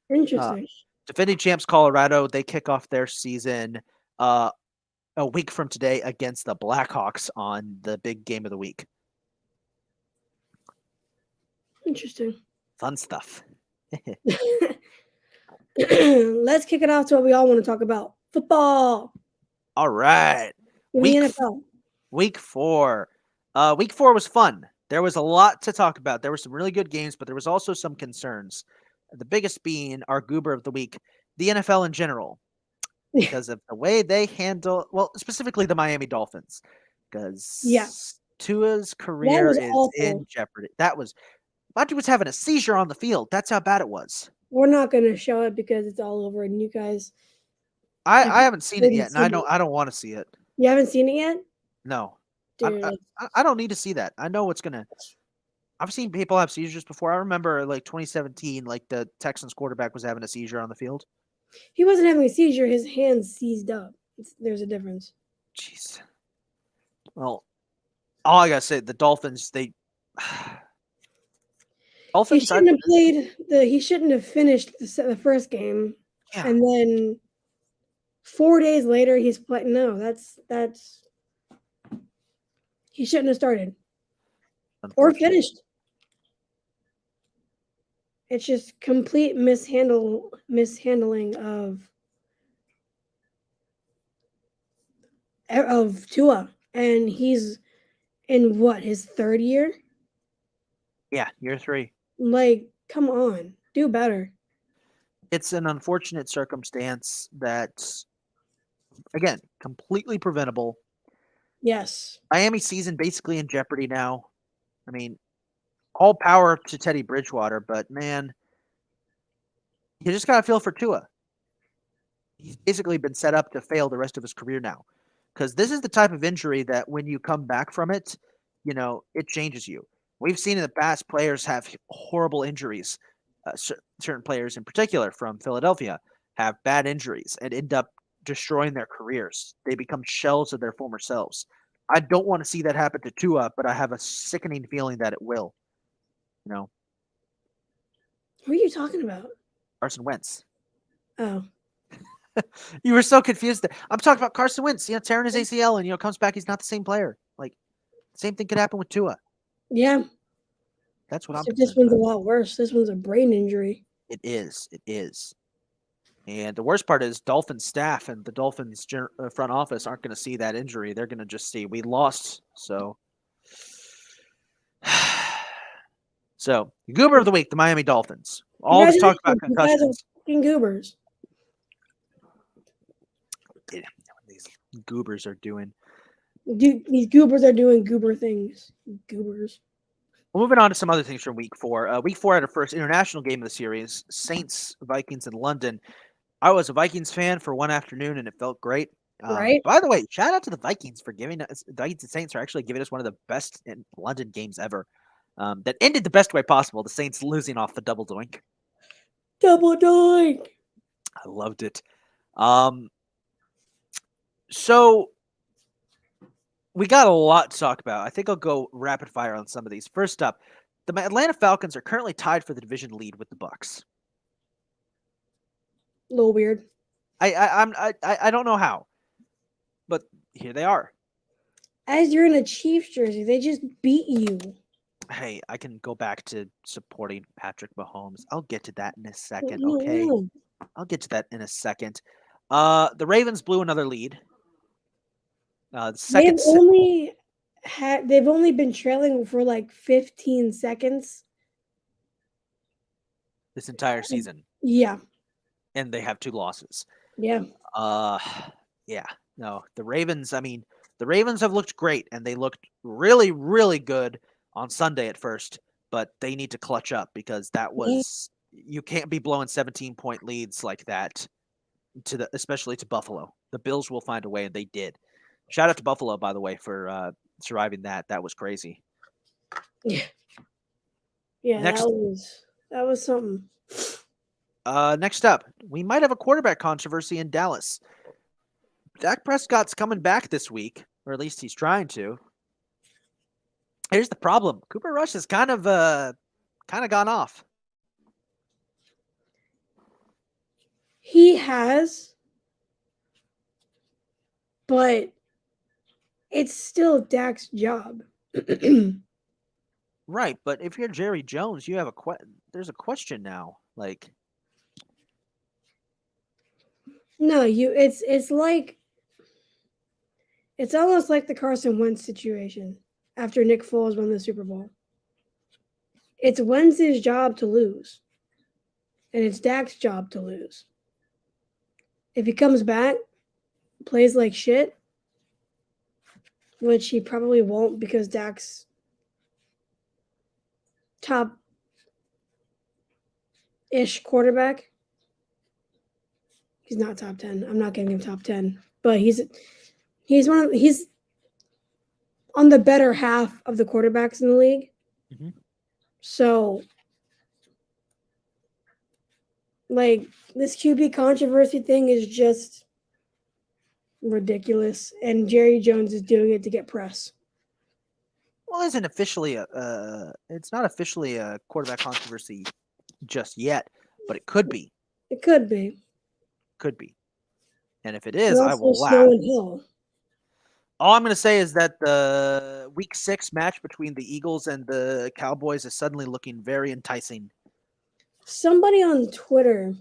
Speaker 2: Interesting.
Speaker 1: Defending champs Colorado, they kick off their season a week from today against the Blackhawks on the big game of the week.
Speaker 2: Interesting.
Speaker 1: Fun stuff.
Speaker 2: Let's kick it off to what we all want to talk about: football.
Speaker 1: All right.
Speaker 2: In the NFL.
Speaker 1: Week 4. Week 4 was fun. There was a lot to talk about. There were some really good games, but there was also some concerns. The biggest being our goober of the week, the NFL in general, because of the way they handle, well, specifically the Miami Dolphins, because Tua's career is
Speaker 2: awful.
Speaker 1: in jeopardy. Monty was having a seizure on the field. That's how bad it was.
Speaker 2: We're not going to show it because it's all over, and you guys.
Speaker 1: I haven't seen it yet, and I don't want to see it.
Speaker 2: You haven't seen it yet?
Speaker 1: No.
Speaker 2: Dude,
Speaker 1: I don't need to see that. I know what's gonna. I've seen people have seizures before. I remember like 2017, like the Texans quarterback was having a seizure on the field.
Speaker 2: he wasn't having a seizure. His hands seized up. There's a difference.
Speaker 1: Jeez. Well, all I gotta say, the Dolphins, they.
Speaker 2: He shouldn't have played He shouldn't have finished the first game, and then 4 days later he's playing. No, that's. He shouldn't have started or finished. It's just complete mishandling of Tua, and he's in what, his 3rd year?
Speaker 1: Yeah, year 3.
Speaker 2: Like, come on, do better.
Speaker 1: It's an unfortunate circumstance that, again, completely preventable.
Speaker 2: Yes.
Speaker 1: Miami season basically in jeopardy now. I mean, all power to Teddy Bridgewater, but man, you just gotta feel for Tua. He's basically been set up to fail the rest of his career now because this is the type of injury that when you come back from it, it changes you. We've seen in the past players have horrible injuries. Certain players, in particular from Philadelphia, have bad injuries and end up destroying their careers. They become shells of their former selves. I don't want to see that happen to Tua, but I have a sickening feeling that it will. You know,
Speaker 2: Who are you talking about?
Speaker 1: Carson Wentz.
Speaker 2: Oh,
Speaker 1: You were so confused there. I'm talking about Carson Wentz, tearing his ACL and comes back, he's not the same player. Like same thing could happen with Tua.
Speaker 2: yeah.
Speaker 1: That's what I'm
Speaker 2: Except this
Speaker 1: concerned
Speaker 2: one's a
Speaker 1: about.
Speaker 2: lot worse. This one's a brain injury.
Speaker 1: It is. It is. And the worst part is Dolphins staff and the Dolphins front office aren't going to see that injury. They're going to just see we lost. So, goober of the week, the Miami Dolphins. All this talk about
Speaker 2: Congratulations, you guys are
Speaker 1: concussions.
Speaker 2: fucking goobers.
Speaker 1: Yeah, these goobers are doing.
Speaker 2: Dude, these goobers are doing goober things. Goobers.
Speaker 1: Well, moving on to some other things from week 4. Week 4 had our first international game of the series, Saints Vikings in London. I was a Vikings fan for one afternoon, and it felt great.
Speaker 2: Right?
Speaker 1: By the way, shout out to the Vikings for giving us. The Vikings and Saints are actually giving us one of the best in London games ever. That ended the best way possible. The Saints losing off the double doink.
Speaker 2: Double doink.
Speaker 1: I loved it. So we got a lot to talk about. I think I'll go rapid fire on some of these. First up, the Atlanta Falcons are currently tied for the division lead with the Bucks.
Speaker 2: A little weird.
Speaker 1: I don't know how, but here they are.
Speaker 2: As you're in a Chiefs jersey, they just beat you.
Speaker 1: Hey, I can go back to supporting Patrick Mahomes. I'll get to that in a second,
Speaker 2: No,
Speaker 1: okay?
Speaker 2: no.
Speaker 1: I'll get to that in a second. The Ravens blew another lead. The second
Speaker 2: They've only been trailing for like 15 seconds.
Speaker 1: this entire season,
Speaker 2: Yeah.
Speaker 1: and they have 2 losses.
Speaker 2: Yeah.
Speaker 1: Yeah. No, the Ravens. I mean, the Ravens have looked great, and they looked really, really good on Sunday at first. But they need to clutch up because that
Speaker 2: Yeah.
Speaker 1: was you can't be blowing 17-point leads like that especially to Buffalo. The Bills will find a way, and they did. Shout out to Buffalo, by the way, for surviving that. That was crazy.
Speaker 2: Yeah. Yeah,
Speaker 1: Next,
Speaker 2: that was something.
Speaker 1: next up, we might have a quarterback controversy in Dallas. Dak Prescott's coming back this week, or at least he's trying to. Here's the problem: Cooper Rush has kind of gone off.
Speaker 2: He has, but it's still Dak's job.
Speaker 1: Right, but if you're Jerry Jones, you have there's a question now. Like,
Speaker 2: No, it's almost like the Carson Wentz situation after Nick Foles won the Super Bowl. It's Wentz's job to lose, and it's Dak's job to lose. If he comes back, plays like shit, which he probably won't because Dak's top-ish quarterback. He's not top 10. I'm not giving him top 10, but he's on the better half of the quarterbacks in the league.
Speaker 1: Mhm.
Speaker 2: So, like, this QB controversy thing is just ridiculous, and Jerry Jones is doing it to get press.
Speaker 1: well, isn't officially it's not officially a quarterback controversy just yet, but it could be.
Speaker 2: It could be.
Speaker 1: Could be. And if it
Speaker 2: And
Speaker 1: is, I
Speaker 2: also
Speaker 1: will laugh.
Speaker 2: Snow and Hill.
Speaker 1: All I'm going to say is that the Week 6 match between the Eagles and the Cowboys is suddenly looking very enticing.
Speaker 2: Somebody on Twitter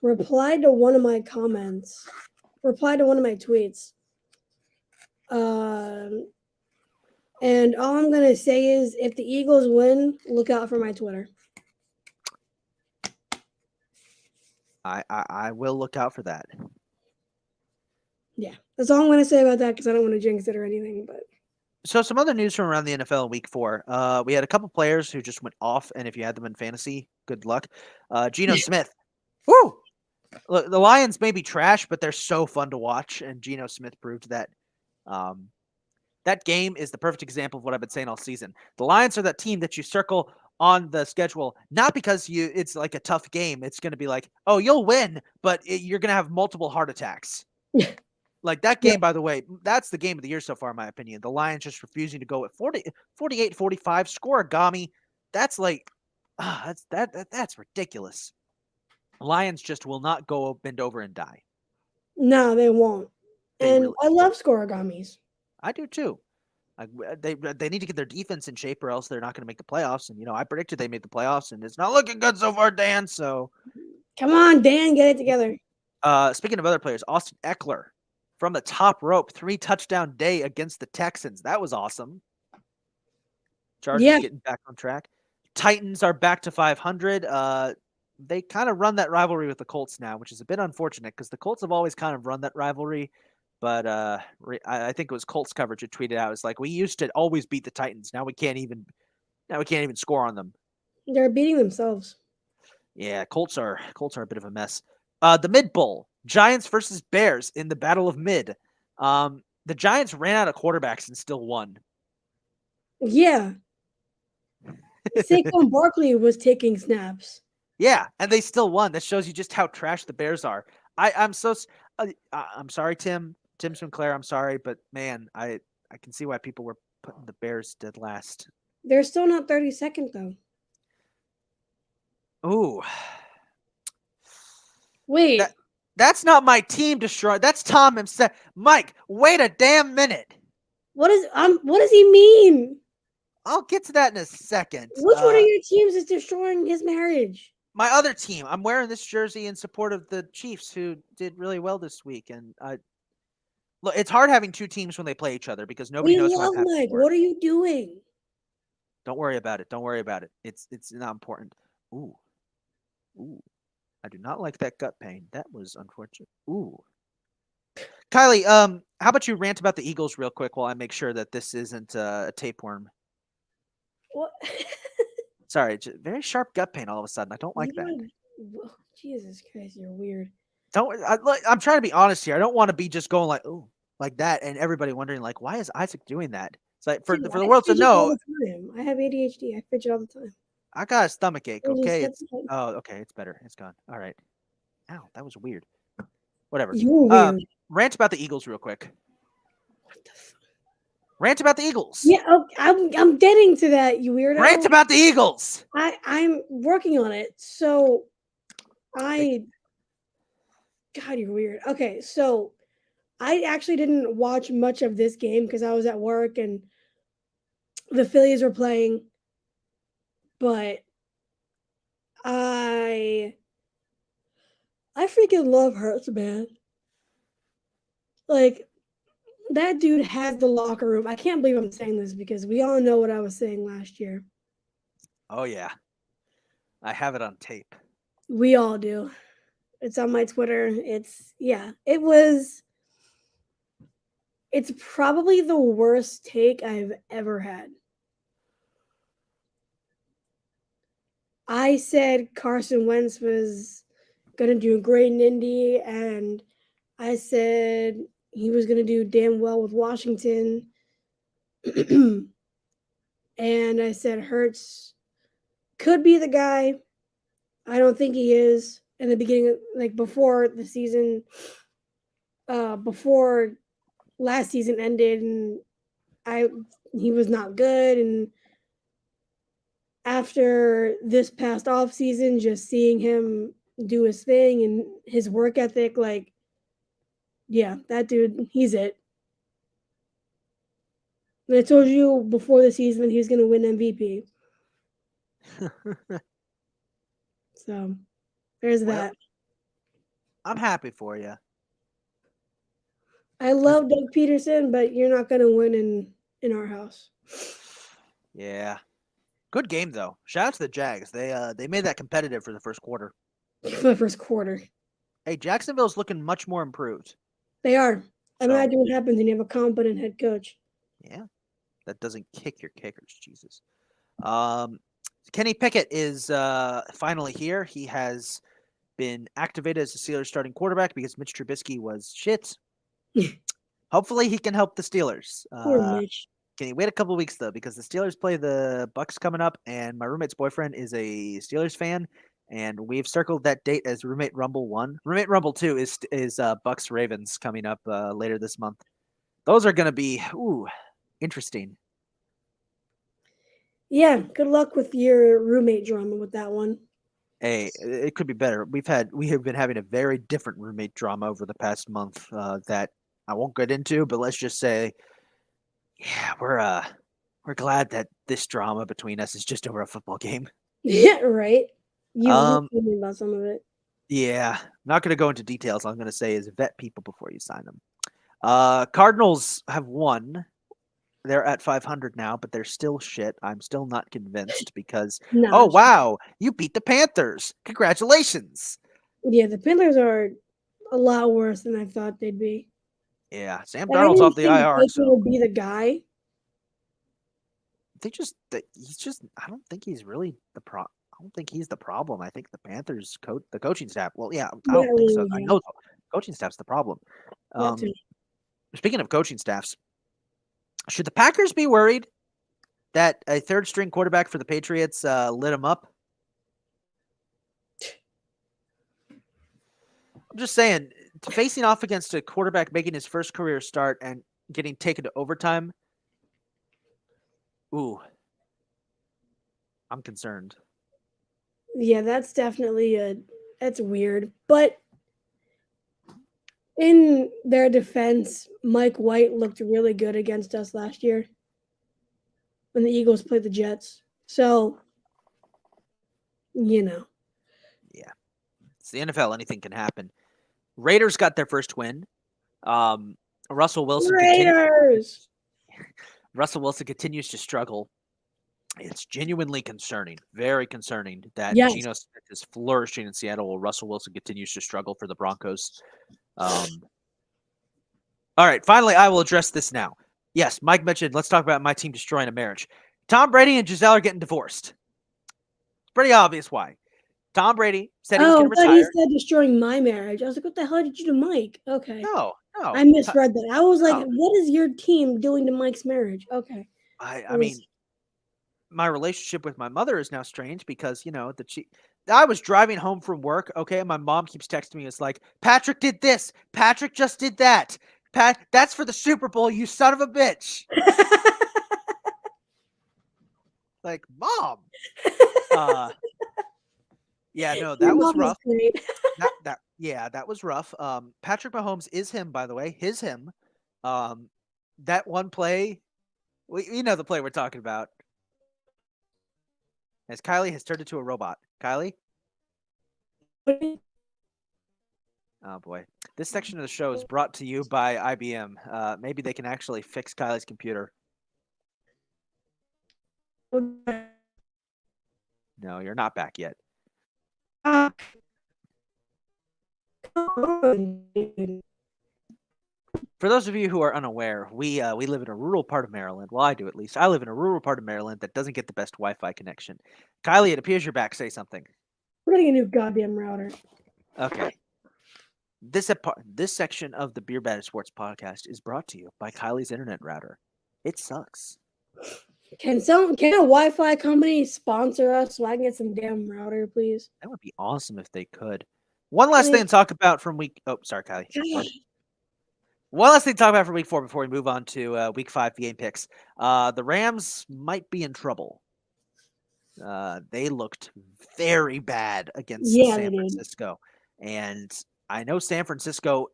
Speaker 2: replied to one of my tweets. And all I'm going to say is if the Eagles win, look out for my Twitter.
Speaker 1: I will look out for that.
Speaker 2: Yeah, that's all I'm going to say about that because I don't want to jinx it or anything. But
Speaker 1: So some other news from around the NFL in Week 4. We had a couple players who just went off, and if you had them in fantasy, good luck. Geno Smith. Woo! Look, the Lions may be trash, but they're so fun to watch, and Geno Smith proved that Um, that game is the perfect example of what I've been saying all season. The Lions are that team that you circle on the schedule, not because it's like a tough game. It's going to be like, oh, you'll win, but you're going to have multiple heart attacks. Like that
Speaker 2: Yeah.
Speaker 1: game, by the way, that's the game of the year so far, in my opinion. The Lions just refusing to go at 48-45, scoreagami. That's like, that's ridiculous. Lions just will not go bend over and die.
Speaker 2: No, they won't.
Speaker 1: They
Speaker 2: And
Speaker 1: really,
Speaker 2: I love scoregamis.
Speaker 1: I do too. They need to get their defense in shape, or else they're not going to make the playoffs. And I predicted they made the playoffs, and it's not looking good so far, Dan. So,
Speaker 2: Come on, Dan, get it together.
Speaker 1: speaking of other players, Austin Eckler from the top rope, 3-touchdown day against the Texans. That was awesome. Chargers
Speaker 2: Yeah,
Speaker 1: getting back on track. Titans are back to 500. They kind of run that rivalry with the Colts now, which is a bit unfortunate because the Colts have always kind of run that rivalry. But I think it was Colts coverage that tweeted out. It's like we used to always beat the Titans. Now we can't even score on them.
Speaker 2: they're beating themselves.
Speaker 1: Yeah, Colts are a bit of a mess. The mid bowl, Giants versus Bears in the battle of mid. The Giants ran out of quarterbacks and still won.
Speaker 2: Yeah, Saquon Barkley was taking snaps.
Speaker 1: Yeah, and they still won. That shows you just how trash the Bears are. I'm sorry, Tim Sinclair. I'm sorry, but man, I can see why people were putting the Bears dead last.
Speaker 2: They're still not 32nd though.
Speaker 1: Ooh,
Speaker 2: Wait,
Speaker 1: that's not my team destroyed. That's Tom himself. Mike, wait a damn minute.
Speaker 2: what does he mean?
Speaker 1: I'll get to that in a second.
Speaker 2: Which one of your teams is destroying his marriage?
Speaker 1: My other team. I'm wearing this jersey in support of the Chiefs, who did really well this week. And look, it's hard having two teams when they play each other because nobody
Speaker 2: We
Speaker 1: knows who I'm
Speaker 2: love
Speaker 1: happy
Speaker 2: Mike.
Speaker 1: for.
Speaker 2: What are you doing?
Speaker 1: Don't worry about it. Don't worry about it. It's not important. Ooh. I do not like that gut pain. That was unfortunate. Ooh. Kylie, how about you rant about the Eagles real quick while I make sure that this isn't a tapeworm?
Speaker 2: What?
Speaker 1: Sorry, very sharp gut pain all of a sudden. I don't like that.
Speaker 2: Jesus Christ, you're weird.
Speaker 1: I'm trying to be honest here. I don't want to be just going like, oh, like that, and everybody wondering like, why is Isaac doing that? It's like for
Speaker 2: Dude,
Speaker 1: the
Speaker 2: I
Speaker 1: world to
Speaker 2: fidget all
Speaker 1: know,
Speaker 2: the time. I have ADHD. I fidget all the time.
Speaker 1: I got a stomach ache.
Speaker 2: It just
Speaker 1: Okay,
Speaker 2: gets like,
Speaker 1: okay, it's better. It's gone. All right. Ow, that was weird. Whatever.
Speaker 2: you're weird.
Speaker 1: Rant about the Eagles real quick.
Speaker 2: What the fuck?
Speaker 1: Rant about the Eagles.
Speaker 2: Yeah, oh, I'm getting to that, you weirdo.
Speaker 1: Rant about the Eagles.
Speaker 2: I'm working on it. So God, you're weird. Okay, so I actually didn't watch much of this game because I was at work and the Phillies were playing, but I freaking love Hurts, man. Like that dude has the locker room. I can't believe I'm saying this because we all know what I was saying last year.
Speaker 1: Oh yeah, I have it on tape.
Speaker 2: We all do. It's on my Twitter. It's probably the worst take I've ever had. I said Carson Wentz was going to do great in Indy, and I said he was going to do damn well with Washington. And I said Hurts could be the guy. I don't think he is. In the beginning, like before the season, before last season ended, and he was not good. And after this past off season, just seeing him do his thing and his work ethic, like, yeah, that dude, he's it. And I told you before the season he was going to win MVP. So there's that.
Speaker 1: I'm happy for you.
Speaker 2: I love Doug Peterson, but you're not going to win in our house.
Speaker 1: Yeah. Good game though. Shout out to the Jags. They made that competitive for the first quarter.
Speaker 2: For the first quarter.
Speaker 1: Hey, Jacksonville's looking much more improved.
Speaker 2: They are.
Speaker 1: So,
Speaker 2: Imagine what happens when you have a competent head coach.
Speaker 1: Yeah. That doesn't kick your kickers, Jesus. Kenny Pickett is finally here. He has been activated as the Steelers starting quarterback because Mitch Trubisky was shit. Hopefully he can help the Steelers.
Speaker 2: Poor Mitch.
Speaker 1: Can you wait a couple weeks though? Because the Steelers play the Bucks coming up, and my roommate's boyfriend is a Steelers fan, and we've circled that date as Roommate Rumble 1. Roommate Rumble 2 is Bucks Ravens coming up later this month. Those are going to be interesting.
Speaker 2: Yeah, good luck with your roommate drama with that one.
Speaker 1: Hey, it could be better. We have been having a very different roommate drama over the past month that I won't get into, but let's just say, yeah, we're glad that this drama between us is just over a football game.
Speaker 2: Yeah, right. You
Speaker 1: Um,
Speaker 2: told me about some of it.
Speaker 1: yeah, not going to go into details. All I'm going to say is vet people before you sign them. Cardinals have won. They're at 500 now, but they're still shit. I'm still not convinced because
Speaker 2: No.
Speaker 1: wow, you beat the Panthers. Congratulations.
Speaker 2: Yeah, the Panthers are a lot worse than I thought they'd be.
Speaker 1: Yeah, Sam
Speaker 2: Like, I
Speaker 1: Darnold's
Speaker 2: didn't
Speaker 1: off the
Speaker 2: think
Speaker 1: IR,
Speaker 2: Baker
Speaker 1: so
Speaker 2: would be the guy.
Speaker 1: he's just I don't think he's really I don't think he's the problem. I think the Panthers the coaching staff. Well, yeah, I
Speaker 2: Yeah,
Speaker 1: don't think so. I
Speaker 2: yeah,
Speaker 1: know the coaching staff's the problem.
Speaker 2: that too.
Speaker 1: Speaking of coaching staffs, should the Packers be worried that a third string quarterback for the Patriots lit him up? I'm just saying, facing off against a quarterback making his first career start and getting taken to overtime. Ooh, I'm concerned.
Speaker 2: Yeah, that's definitely that's weird. But in their defense, Mike White looked really good against us last year when the Eagles played the Jets. So, you know.
Speaker 1: Yeah, it's the NFL. Anything can happen. Raiders got their first win. Russell Wilson
Speaker 2: Raiders!
Speaker 1: continues to struggle. It's genuinely concerning, very concerning that
Speaker 2: Yes.
Speaker 1: Geno Smith is flourishing in Seattle while Russell Wilson continues to struggle for the Broncos. All right, finally, I will address this now. Yes, Mike mentioned, let's talk about my team destroying a marriage. Tom Brady and Giselle are getting divorced. It's pretty obvious why. Tom Brady said he was going to
Speaker 2: But he
Speaker 1: retire.
Speaker 2: said destroying my marriage. I was like, what the hell did you do, Mike? Okay.
Speaker 1: No.
Speaker 2: I misread that. I was like,
Speaker 1: No.
Speaker 2: what is your team doing to Mike's marriage? Okay.
Speaker 1: I mean, my relationship with my mother is now strange because, I was driving home from work, okay, and my mom keeps texting me. It's like, Patrick did this. Patrick just did that. That's for the Super Bowl, you son of a bitch. Like, Mom. Yeah, no, that was rough. That was rough. Patrick Mahomes is him, by the way. Him. That one play, you know the play we're talking about. As Kylie has turned into a robot. Kylie? Oh boy. This section of the show is brought to you by IBM. Maybe they can actually fix Kylie's computer. No, you're not back yet. For those of you who are unaware, we live in a rural part of Maryland. Well, I do at least. I live in a rural part of Maryland that doesn't get the best Wi-Fi connection. Kylie, it appears you're back. Say something.
Speaker 2: We're getting a new goddamn router.
Speaker 1: Okay. This section of the Beer Batted Sports podcast is brought to you by Kylie's internet router. It sucks.
Speaker 2: Can a Wi-Fi company sponsor us so I can get some damn router, please?
Speaker 1: That would be awesome if they could. One last thing to talk about from week. Oh, sorry, Kylie. One last thing to talk about for week 4 before we move on to week 5 game picks. The Rams might be in trouble. They looked very bad against San Francisco. And I know San Francisco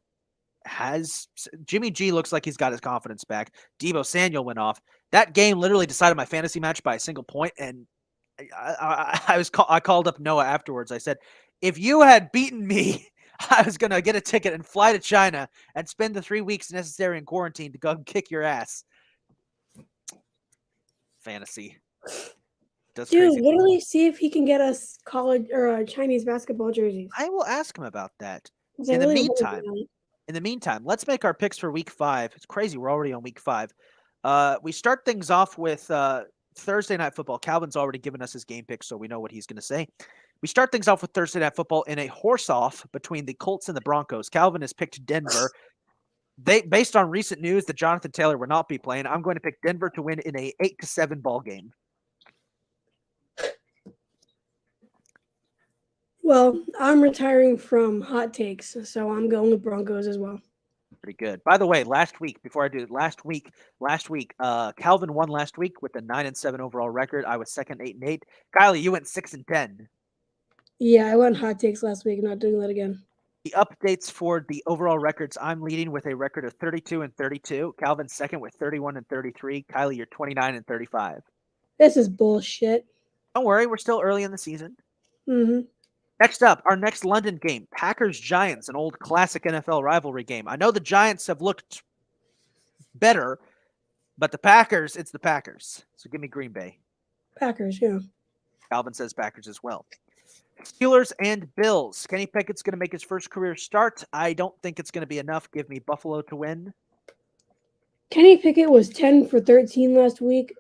Speaker 1: has Jimmy G looks like he's got his confidence back. Deebo Samuel went off. That game literally decided my fantasy match by a single point, and I called up Noah afterwards. I said, if you had beaten me, I was gonna get a ticket and fly to China and spend the 3 weeks necessary in quarantine to go kick your ass. Fantasy.
Speaker 2: Dude, literally see if he can get us college or Chinese basketball jerseys.
Speaker 1: I will ask him about that. In the meantime, let's make our picks for week 5. It's crazy. We're already on week 5. We start things off with Thursday Night Football. Calvin's already given us his game pick, so we know what he's going to say. We start things off with Thursday Night Football in a horse-off between the Colts and the Broncos. Calvin has picked Denver. Based on recent news that Jonathan Taylor will not be playing, I'm going to pick Denver to win in a 8-7 ball game.
Speaker 2: Well, I'm retiring from hot takes, so I'm going with Broncos as well.
Speaker 1: Pretty good. By the way, last week, before I do it, last week, Calvin won last week with a 9-7 overall record. I was second, 8-8. Kylie, you went 6-10.
Speaker 2: Yeah, I went hot takes last week. Not doing that again.
Speaker 1: The updates for the overall records, I'm leading with a record of 32-32. Calvin's second with 31-33. Kylie, you're 29-35.
Speaker 2: This is bullshit.
Speaker 1: Don't worry, we're still early in the season.
Speaker 2: Mm-hmm.
Speaker 1: Next up, our next London game, Packers-Giants, an old classic NFL rivalry game. I know the Giants have looked better, but the Packers, it's the Packers. So give me Green Bay.
Speaker 2: Packers, yeah.
Speaker 1: Calvin says Packers as well. Steelers and Bills. Kenny Pickett's going to make his first career start. I don't think it's going to be enough. Give me Buffalo to win.
Speaker 2: Kenny Pickett was 10 for 13 last week,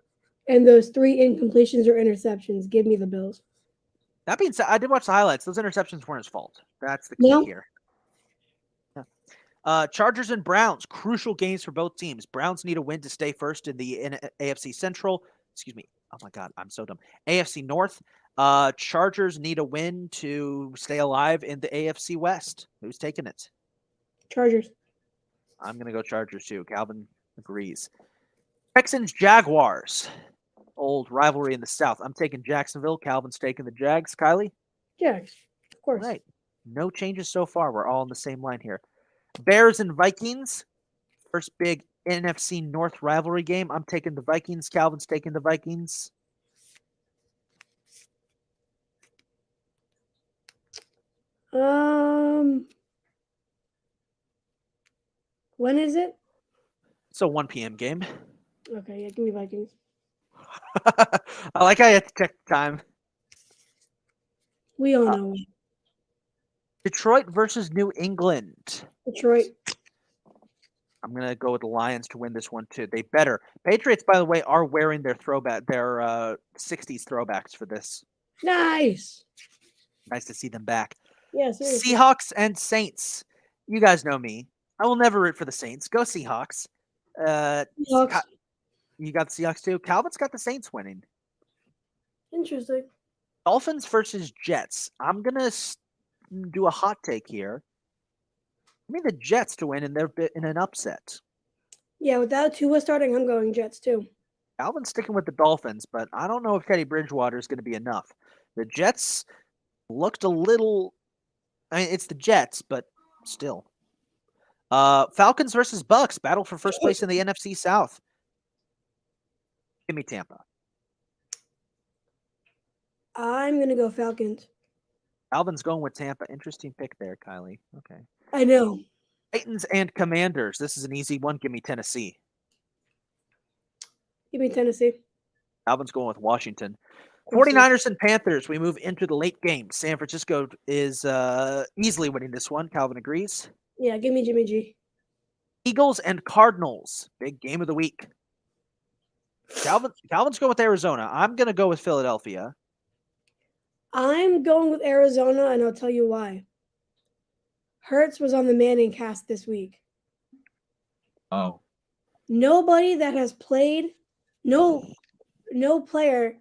Speaker 2: and those 3 incompletions or interceptions. Give me the Bills.
Speaker 1: That being said, I did watch the highlights. Those interceptions weren't his fault. That's the key here. Yeah. Chargers and Browns. Crucial games for both teams. Browns need a win to stay first in the AFC Central. Excuse me. Oh my God, I'm so dumb. AFC North. Chargers need a win to stay alive in the AFC West. Who's taking it?
Speaker 2: Chargers.
Speaker 1: I'm going to go Chargers too. Calvin agrees. Texans, Jaguars. Old rivalry in the South. I'm taking Jacksonville. Calvin's taking the Jags. Kylie?
Speaker 2: Jags, of course.
Speaker 1: Right. No changes so far. We're all on the same line here. Bears and Vikings. First big NFC North rivalry game. I'm taking the Vikings. Calvin's taking the Vikings.
Speaker 2: When is it?
Speaker 1: It's a 1 p.m. game.
Speaker 2: Okay, yeah, give me Vikings.
Speaker 1: I like how you have to check the time.
Speaker 2: We all know.
Speaker 1: Detroit versus New England.
Speaker 2: Detroit.
Speaker 1: I'm going to go with the Lions to win this one too. They better. Patriots, by the way, are wearing their 60s throwbacks for this.
Speaker 2: Nice.
Speaker 1: Nice to see them back.
Speaker 2: Yeah, seriously.
Speaker 1: Seahawks and Saints. You guys know me. I will never root for the Saints. Go Seahawks.
Speaker 2: Seahawks.
Speaker 1: You got the Seahawks too? Calvin's got the Saints winning.
Speaker 2: Interesting.
Speaker 1: Dolphins versus Jets. I'm going to do a hot take here. I mean the Jets to win, and they're in an upset.
Speaker 2: Yeah, without Tua starting, I'm going Jets too.
Speaker 1: Calvin's sticking with the Dolphins, but I don't know if Teddy Bridgewater is going to be enough. The Jets looked a little. I mean, it's the Jets, but still. Falcons versus Bucks. Battle for first place in the NFC South. Give me Tampa.
Speaker 2: I'm going to go Falcons.
Speaker 1: Calvin's going with Tampa. Interesting pick there, Kylie. Okay.
Speaker 2: I know.
Speaker 1: Titans and Commanders. This is an easy one. Give me Tennessee.
Speaker 2: Give me Tennessee.
Speaker 1: Calvin's going with Washington. 49ers and Panthers. We move into the late game. San Francisco is easily winning this one. Calvin agrees.
Speaker 2: Yeah, give me Jimmy G.
Speaker 1: Eagles and Cardinals. Big game of the week. Calvin's going with Arizona. I'm going to go with Philadelphia.
Speaker 2: I'm going with Arizona, and I'll tell you why. Hurts was on the Manning cast this week.
Speaker 1: Oh.
Speaker 2: Nobody that has played, no player,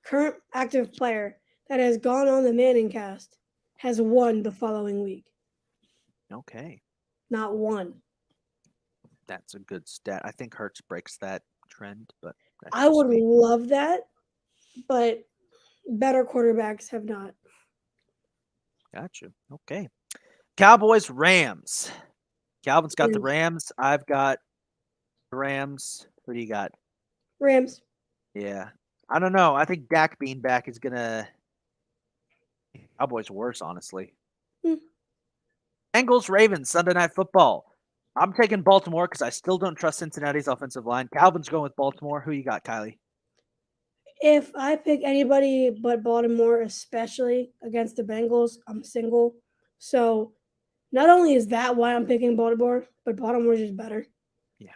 Speaker 2: current active player that has gone on the Manning cast has won the following week.
Speaker 1: Okay.
Speaker 2: Not one.
Speaker 1: That's a good stat. I think Hurts breaks that trend, but
Speaker 2: I would love that, but better quarterbacks have not.
Speaker 1: Gotcha. Okay. Cowboys, Rams. Calvin's got the Rams. I've got the Rams. Who do you got?
Speaker 2: Rams.
Speaker 1: Yeah. I don't know. I think Dak being back is going to Cowboys worse, honestly. Bengals, Ravens, Sunday Night Football. I'm taking Baltimore because I still don't trust Cincinnati's offensive line. Calvin's going with Baltimore. Who you got, Kylie?
Speaker 2: If I pick anybody but Baltimore, especially against the Bengals, I'm single. So not only is that why I'm picking Baltimore, but Baltimore's just better.
Speaker 1: Yeah.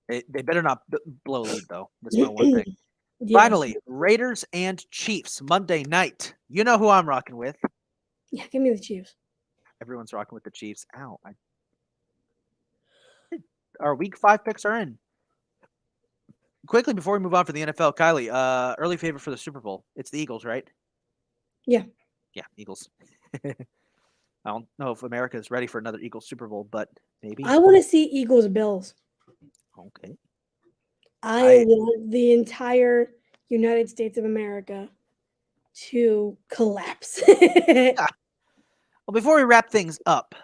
Speaker 1: They better not blow a lead, though. That's my one thing. Yes. Finally, Raiders and Chiefs, Monday night. You know who I'm rocking with.
Speaker 2: Yeah, give me the Chiefs.
Speaker 1: Everyone's rocking with the Chiefs. Ow. our week 5 picks are in. Quickly before we move on for the NFL, Kylie, early favorite for the Super Bowl. It's the Eagles, right?
Speaker 2: Yeah.
Speaker 1: Yeah, Eagles. I don't know if America is ready for another Eagles Super Bowl, but maybe.
Speaker 2: I want to see Eagles Bills.
Speaker 1: Okay.
Speaker 2: I
Speaker 1: I
Speaker 2: want the entire United States of America to collapse.
Speaker 1: yeah. Well, before we wrap things up,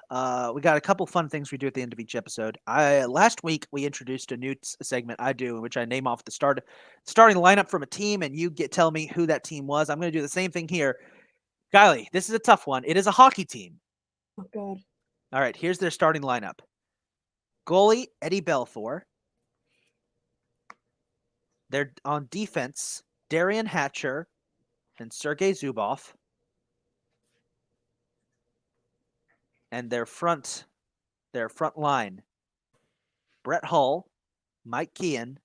Speaker 1: we got a couple fun things we do at the end of each episode. I last week we introduced a new segment I do in which I name off the starting lineup from a team, and you tell me who that team was. I'm going to do the same thing here. Kylie, this is a tough one. It is a hockey team.
Speaker 2: Oh God.
Speaker 1: All right, here's their starting lineup. Goalie Eddie Belfour. They're on defense, Darian Hatcher and Sergei Zubov. And their front line, Brett Hull, Mike Kean,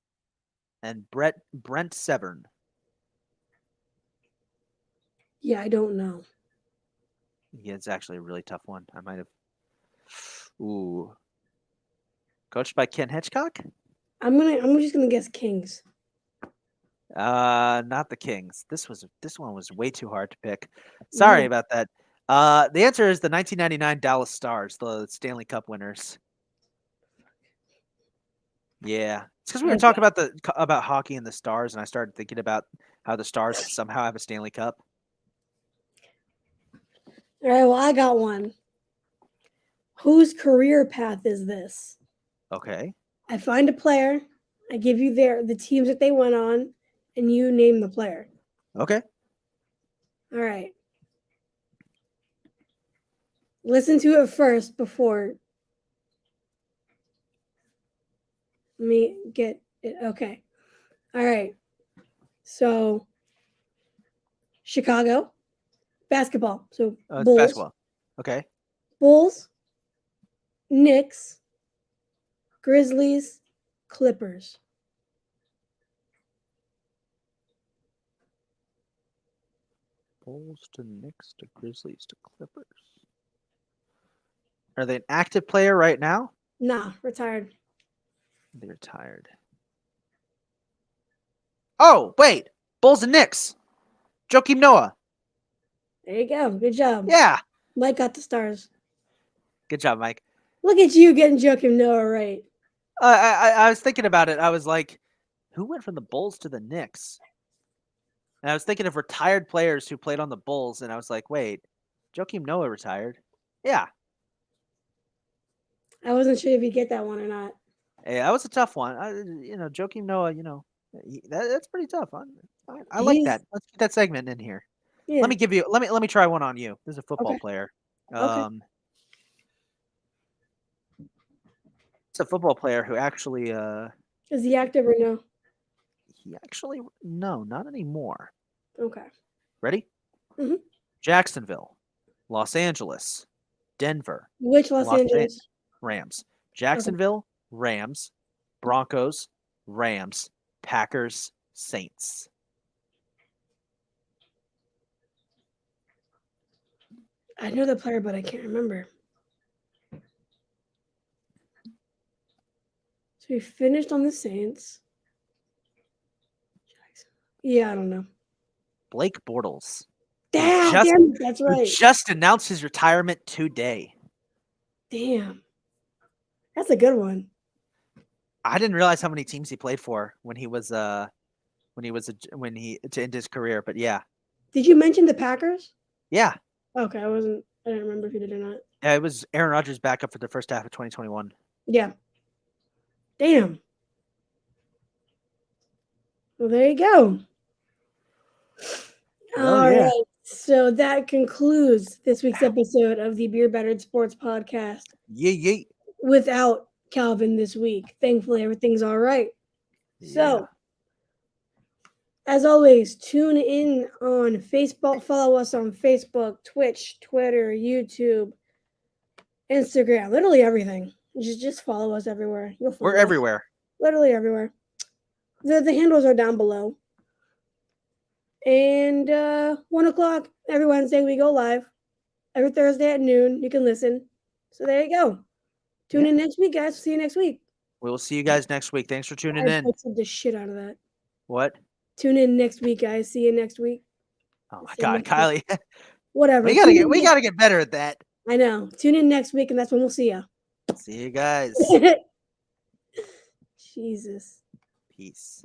Speaker 1: and Brent Severn.
Speaker 2: Yeah, I don't know.
Speaker 1: Yeah, it's actually a really tough one. I might have. Ooh. Coached by Ken Hitchcock?
Speaker 2: I'm just gonna guess Kings.
Speaker 1: Not the Kings. This one was way too hard to pick.
Speaker 2: Yeah.
Speaker 1: Sorry about that. The answer is the 1999 Dallas Stars, the Stanley Cup winners. Yeah, it's because we were talking
Speaker 2: Okay.
Speaker 1: about hockey and the Stars, and I started thinking about how the Stars somehow have a Stanley Cup.
Speaker 2: All right. Well, I got one. Whose career path is this?
Speaker 1: Okay.
Speaker 2: I find a player. I give you the teams that they went on, and you name the player.
Speaker 1: Okay.
Speaker 2: All right. Listen to it first before. Let me get it. Okay. All right. So Chicago basketball. So
Speaker 1: It's basketball. Okay.
Speaker 2: Bulls, Knicks, Grizzlies, Clippers.
Speaker 1: Bulls to Knicks to Grizzlies to Clippers. Are they an active player right now?
Speaker 2: Nah, retired.
Speaker 1: They're retired. Oh, wait. Bulls and Knicks. Joakim Noah.
Speaker 2: There you go. Good job.
Speaker 1: Yeah.
Speaker 2: Mike got the stars.
Speaker 1: Good job, Mike.
Speaker 2: Look at you getting Joakim Noah right.
Speaker 1: I was thinking about it. I was like, who went from the Bulls to the Knicks? And I was thinking of retired players who played on the Bulls, and I was like, wait, Joakim Noah retired? Yeah.
Speaker 2: I wasn't sure if you get that one or not.
Speaker 1: Hey, that was a tough one. Joakim Noah, that's pretty tough. I like
Speaker 2: He's
Speaker 1: that. Let's get that segment in here.
Speaker 2: yeah.
Speaker 1: Let me try one on you. This is a football
Speaker 2: Okay.
Speaker 1: player.
Speaker 2: Okay.
Speaker 1: It's a football player who actually
Speaker 2: Is he active or no?
Speaker 1: no, not anymore.
Speaker 2: Okay.
Speaker 1: Ready?
Speaker 2: Mhm.
Speaker 1: Jacksonville, Los Angeles, Denver,
Speaker 2: Which Los
Speaker 1: Los An-
Speaker 2: Angeles?
Speaker 1: Rams.
Speaker 2: Okay.
Speaker 1: Jacksonville, Rams, Broncos, Rams, Packers, Saints.
Speaker 2: I know the player, but I can't remember. So he finished on the Saints. Yeah, I don't know.
Speaker 1: Blake Bortles,
Speaker 2: Damn, that's
Speaker 1: who
Speaker 2: right.
Speaker 1: just announced his retirement today.
Speaker 2: Damn. That's a good one.
Speaker 1: I didn't realize how many teams he played for when he to end his career, but yeah.
Speaker 2: Did you mention the Packers?
Speaker 1: Yeah.
Speaker 2: Okay, I didn't remember if you did or not.
Speaker 1: Yeah, it was Aaron Rodgers' backup for the first half of 2021.
Speaker 2: Yeah. Damn. Well, there you go.
Speaker 1: Oh
Speaker 2: All
Speaker 1: yeah.
Speaker 2: right. So that concludes this week's episode of the Beer Battered Sports Podcast
Speaker 1: Yeah.
Speaker 2: without Calvin this week. Thankfully, everything's all right. So, as always, tune in on Facebook. Follow us on Facebook, Twitch, Twitter, YouTube, Instagram, literally everything. Just follow us everywhere. You'll find
Speaker 1: We're
Speaker 2: us.
Speaker 1: everywhere.
Speaker 2: Literally everywhere. The handles are down below. And 1 o'clock every Wednesday we go live. Every Thursday at noon you can listen. So there you go. Tune in next week, guys. See you next week.
Speaker 1: We will see you guys next week. Thanks for tuning
Speaker 2: I
Speaker 1: in.
Speaker 2: butchered the shit out of that.
Speaker 1: What?
Speaker 2: Tune in next week, guys. See you next week.
Speaker 1: Oh my
Speaker 2: Say
Speaker 1: God,
Speaker 2: next week.
Speaker 1: Kylie.
Speaker 2: Whatever.
Speaker 1: we
Speaker 2: Tune in
Speaker 1: gotta get better at that.
Speaker 2: I know. Tune in next week, and that's when we'll see you.
Speaker 1: See you guys.
Speaker 2: Jesus.
Speaker 1: Peace.